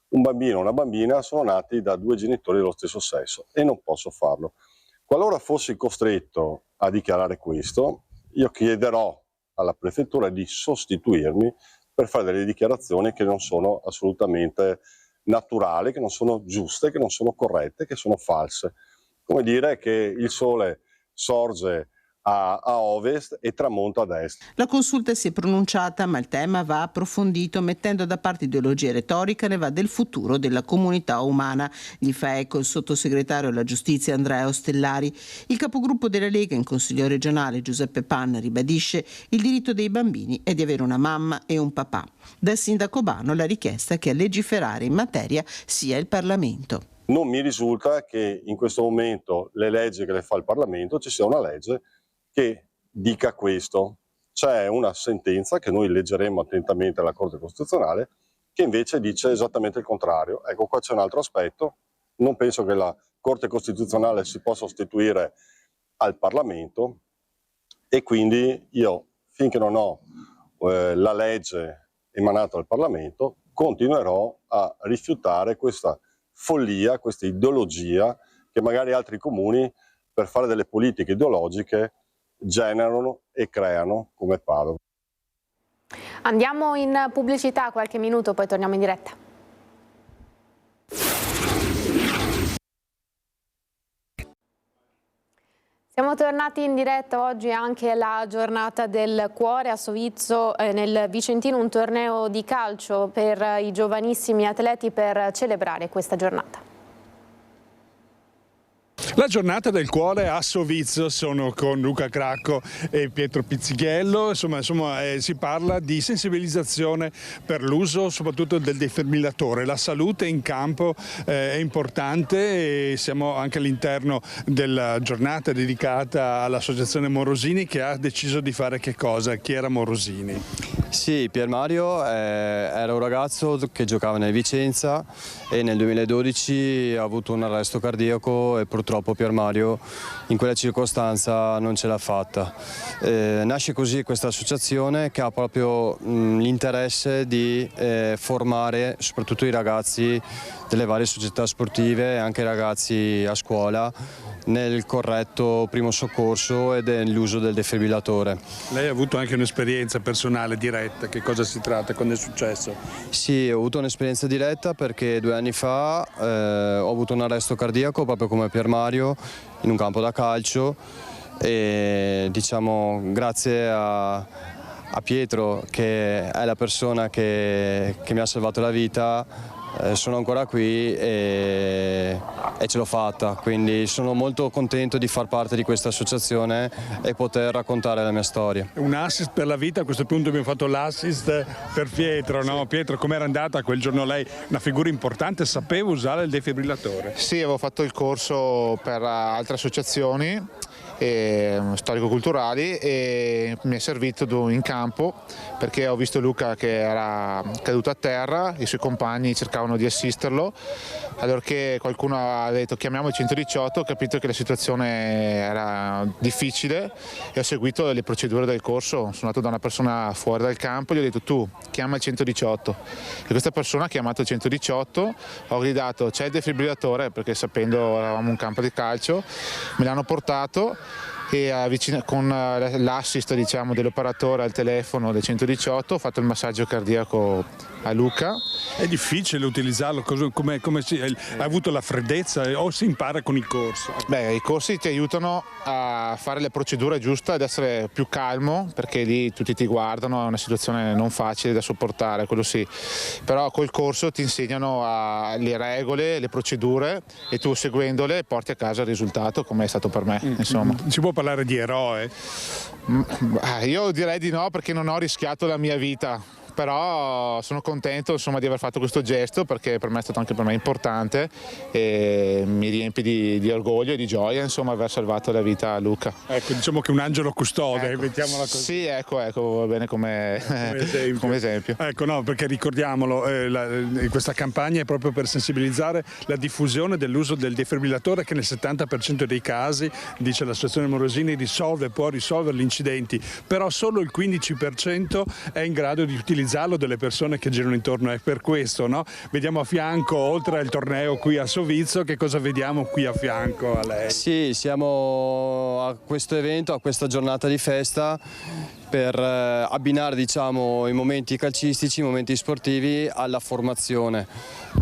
un bambino o una bambina sono nati da due genitori dello stesso sesso, e non posso farlo. Qualora fossi costretto a dichiarare questo, io chiederò alla prefettura di sostituirmi per fare delle dichiarazioni che non sono assolutamente naturali, che non sono giuste, che non sono corrette, che sono false. Come dire che il sole sorge a ovest e tramonta ad est. La Consulta si è pronunciata, ma il tema va approfondito mettendo da parte ideologia retorica, ne va del futuro della comunità umana. Gli fa eco il sottosegretario alla giustizia Andrea Ostellari. Il capogruppo della Lega in Consiglio regionale Giuseppe Panna ribadisce il diritto dei bambini è di avere una mamma e un papà. Dal sindaco Bano la richiesta che a legiferare in materia sia il Parlamento. Non mi risulta che in questo momento le leggi che le fa il Parlamento ci sia una legge che dica questo. C'è una sentenza che noi leggeremo attentamente alla Corte Costituzionale che invece dice esattamente il contrario. Ecco, qua c'è un altro aspetto. Non penso che la Corte Costituzionale si possa sostituire al Parlamento, e quindi io, finché non ho la legge emanata dal Parlamento, continuerò a rifiutare questa follia, questa ideologia che magari altri comuni, per fare delle politiche ideologiche, generano e creano, come Padova. Andiamo in pubblicità, qualche minuto, poi torniamo in diretta. Siamo tornati in diretta. Oggi è anche la giornata del cuore a Sovizzo, nel Vicentino, un torneo di calcio per i giovanissimi atleti per celebrare questa giornata. La giornata del cuore a Sovizzo, sono con Luca Cracco e Pietro Pizzighello, insomma si parla di sensibilizzazione per l'uso soprattutto del defibrillatore. La salute in campo è importante, e siamo anche all'interno della giornata dedicata all'associazione Morosini, che ha deciso di fare che cosa? Chi era Morosini? Sì, Pier Mario era un ragazzo che giocava nel Vicenza e nel 2012 ha avuto un arresto cardiaco e purtroppo Pier Mario in quella circostanza non ce l'ha fatta. Nasce così questa associazione che ha proprio l'interesse di formare soprattutto i ragazzi delle varie società sportive e anche i ragazzi a scuola nel corretto primo soccorso e nell'uso del defibrillatore. Lei ha avuto anche un'esperienza personale diretta, che cosa si tratta, quando è successo? Sì, ho avuto un'esperienza diretta perché 2 anni fa ho avuto un arresto cardiaco proprio come Pier Mario in un campo da calcio, e diciamo grazie a Pietro, che è la persona che mi ha salvato la vita, sono ancora qui e ce l'ho fatta, quindi sono molto contento di far parte di questa associazione e poter raccontare la mia storia. Un assist per la vita, a questo punto abbiamo fatto l'assist per Pietro, no? Pietro, com'era andata quel giorno lei? Una figura importante, sapeva usare il defibrillatore? Sì, avevo fatto il corso per altre associazioni storico-culturali, e mi è servito in campo perché ho visto Luca che era caduto a terra, i suoi compagni cercavano di assisterlo, allorché qualcuno ha detto chiamiamo il 118, ho capito che la situazione era difficile e ho seguito le procedure del corso. Sono andato da una persona fuori dal campo e gli ho detto tu chiama il 118, e questa persona ha chiamato il 118, ho gridato c'è il defibrillatore, perché sapendo eravamo un campo di calcio, me l'hanno portato e con l'assist dell'operatore al telefono del 118 ho fatto il massaggio cardiaco a Luca. È difficile utilizzarlo, come ha avuto la freddezza o si impara con i corsi? I corsi ti aiutano a fare le procedure giuste, ad essere più calmo, perché lì tutti ti guardano, è una situazione non facile da sopportare, quello sì, però col corso ti insegnano le regole, le procedure, e tu seguendole porti a casa il risultato, come è stato per me. Insomma. Si può parlare di eroe? Io direi di no, perché non ho rischiato la mia vita, però sono contento di aver fatto questo gesto, perché per me è stato anche importante e mi riempie di orgoglio e di gioia aver salvato la vita a Luca. Ecco, diciamo che un angelo custode, mettiamola così. Sì, ecco, va bene come esempio. Ecco, no, perché ricordiamolo, questa campagna è proprio per sensibilizzare la diffusione dell'uso del defibrillatore, che nel 70% dei casi, dice l'associazione Morosini, può risolvere gli incidenti, però solo il 15% è in grado di utilizzarlo delle persone che girano intorno. È per questo, no? Vediamo a fianco, oltre al torneo qui a Sovizzo, che cosa vediamo qui a fianco a lei? Sì, siamo a questo evento, a questa giornata di festa, per abbinare i momenti calcistici, i momenti sportivi alla formazione.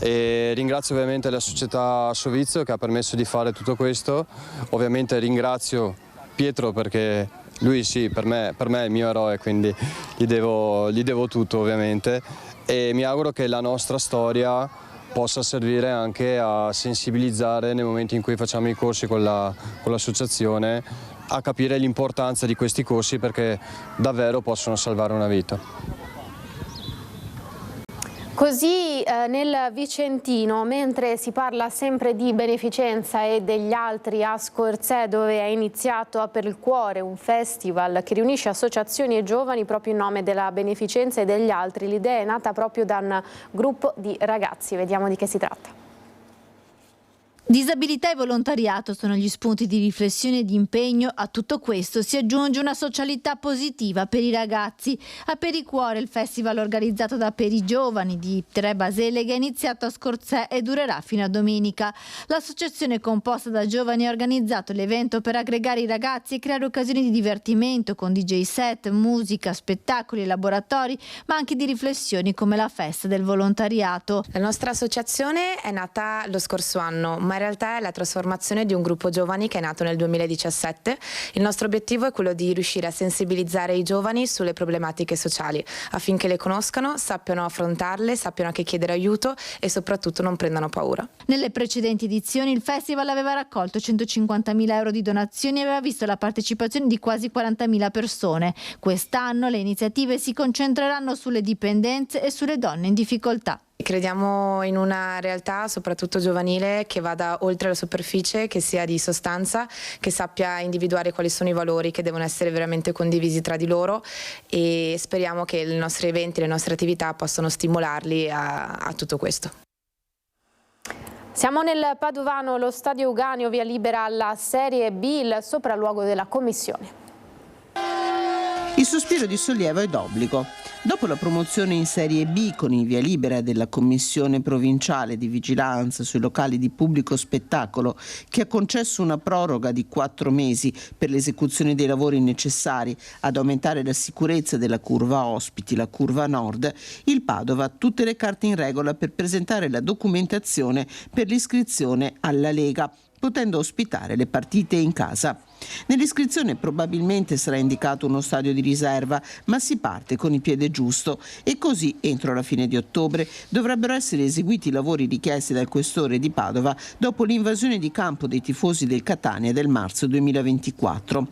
E ringrazio ovviamente la società Sovizzo che ha permesso di fare tutto questo. Ovviamente ringrazio Pietro, perché lui sì, per me è il mio eroe, quindi gli devo tutto ovviamente, e mi auguro che la nostra storia possa servire anche a sensibilizzare nel momento in cui facciamo i corsi con l'associazione, a capire l'importanza di questi corsi, perché davvero possono salvare una vita. Così nel Vicentino, mentre si parla sempre di beneficenza e degli altri, a Scorzè, dove è iniziato a Per il Cuore, un festival che riunisce associazioni e giovani proprio in nome della beneficenza e degli altri. L'idea è nata proprio da un gruppo di ragazzi. Vediamo di che si tratta. Disabilità e volontariato sono gli spunti di riflessione e di impegno. A tutto questo si aggiunge una socialità positiva per i ragazzi. A Per il Cuore, il festival organizzato da Per i Giovani di Tre Baseleghe, è iniziato a Scorzè e durerà fino a domenica. L'associazione composta da giovani ha organizzato l'evento per aggregare i ragazzi e creare occasioni di divertimento con DJ set, musica, spettacoli e laboratori, ma anche di riflessioni come la festa del volontariato. La nostra associazione è nata lo scorso anno, ma in realtà è la trasformazione di un gruppo giovani che è nato nel 2017. Il nostro obiettivo è quello di riuscire a sensibilizzare i giovani sulle problematiche sociali, affinché le conoscano, sappiano affrontarle, sappiano anche chiedere aiuto e soprattutto non prendano paura. Nelle precedenti edizioni il festival aveva raccolto 150.000 euro di donazioni e aveva visto la partecipazione di quasi 40.000 persone. Quest'anno le iniziative si concentreranno sulle dipendenze e sulle donne in difficoltà. Crediamo in una realtà soprattutto giovanile che vada oltre la superficie, che sia di sostanza, che sappia individuare quali sono i valori che devono essere veramente condivisi tra di loro, e speriamo che i nostri eventi, le nostre attività possano stimolarli a tutto questo. Siamo nel Padovano, lo stadio Euganeo via libera alla Serie B, il sopralluogo della commissione. Il sospiro di sollievo è d'obbligo. Dopo la promozione in Serie B con il via libera della Commissione provinciale di vigilanza sui locali di pubblico spettacolo, che ha concesso una proroga di 4 mesi per l'esecuzione dei lavori necessari ad aumentare la sicurezza della curva ospiti, la curva nord, il Padova ha tutte le carte in regola per presentare la documentazione per l'iscrizione alla Lega, potendo ospitare le partite in casa. Nell'iscrizione probabilmente sarà indicato uno stadio di riserva, ma si parte con il piede giusto e così entro la fine di ottobre dovrebbero essere eseguiti i lavori richiesti dal questore di Padova dopo l'invasione di campo dei tifosi del Catania del marzo 2024.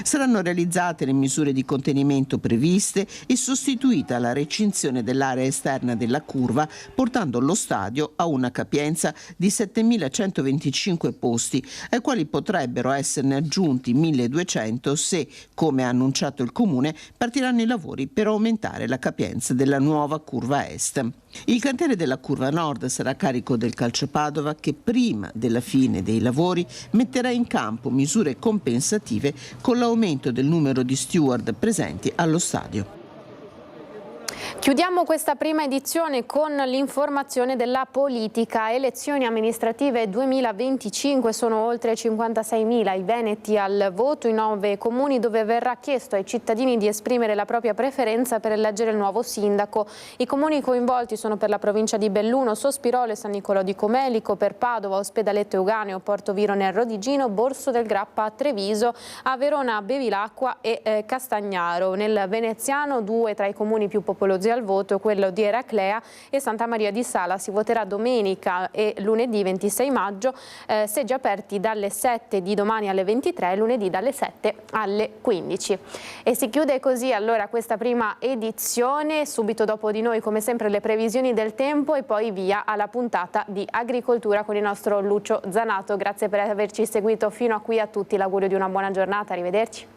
Saranno realizzate le misure di contenimento previste e sostituita la recinzione dell'area esterna della curva, portando lo stadio a una capienza di 7.125 posti, ai quali potrebbero esserne aggiunti raggiunti 1200 se, come ha annunciato il Comune, partiranno i lavori per aumentare la capienza della nuova curva est. Il cantiere della curva nord sarà a carico del Calcio Padova, che prima della fine dei lavori metterà in campo misure compensative con l'aumento del numero di steward presenti allo stadio. Chiudiamo questa prima edizione con l'informazione della politica. Elezioni amministrative 2025, sono oltre 56.000 i veneti al voto in 9 comuni dove verrà chiesto ai cittadini di esprimere la propria preferenza per eleggere il nuovo sindaco. I comuni coinvolti sono per la provincia di Belluno, Sospirolo e San Nicolò di Comelico, per Padova, Ospedaletto Euganeo, Porto Virone e Rodigino, Borso del Grappa a Treviso, a Verona, Bevilacqua e Castagnaro. Nel veneziano 2 tra i comuni più popolosi al voto, quello di Eraclea e Santa Maria di Sala. Si voterà domenica e lunedì 26 maggio, seggi aperti dalle 7 di domani alle 23 e lunedì dalle 7 alle 15. E si chiude così allora questa prima edizione. Subito dopo di noi, come sempre, le previsioni del tempo e poi via alla puntata di agricoltura con il nostro Lucio Zanato. Grazie per averci seguito fino a qui, a tutti l'augurio di una buona giornata, arrivederci.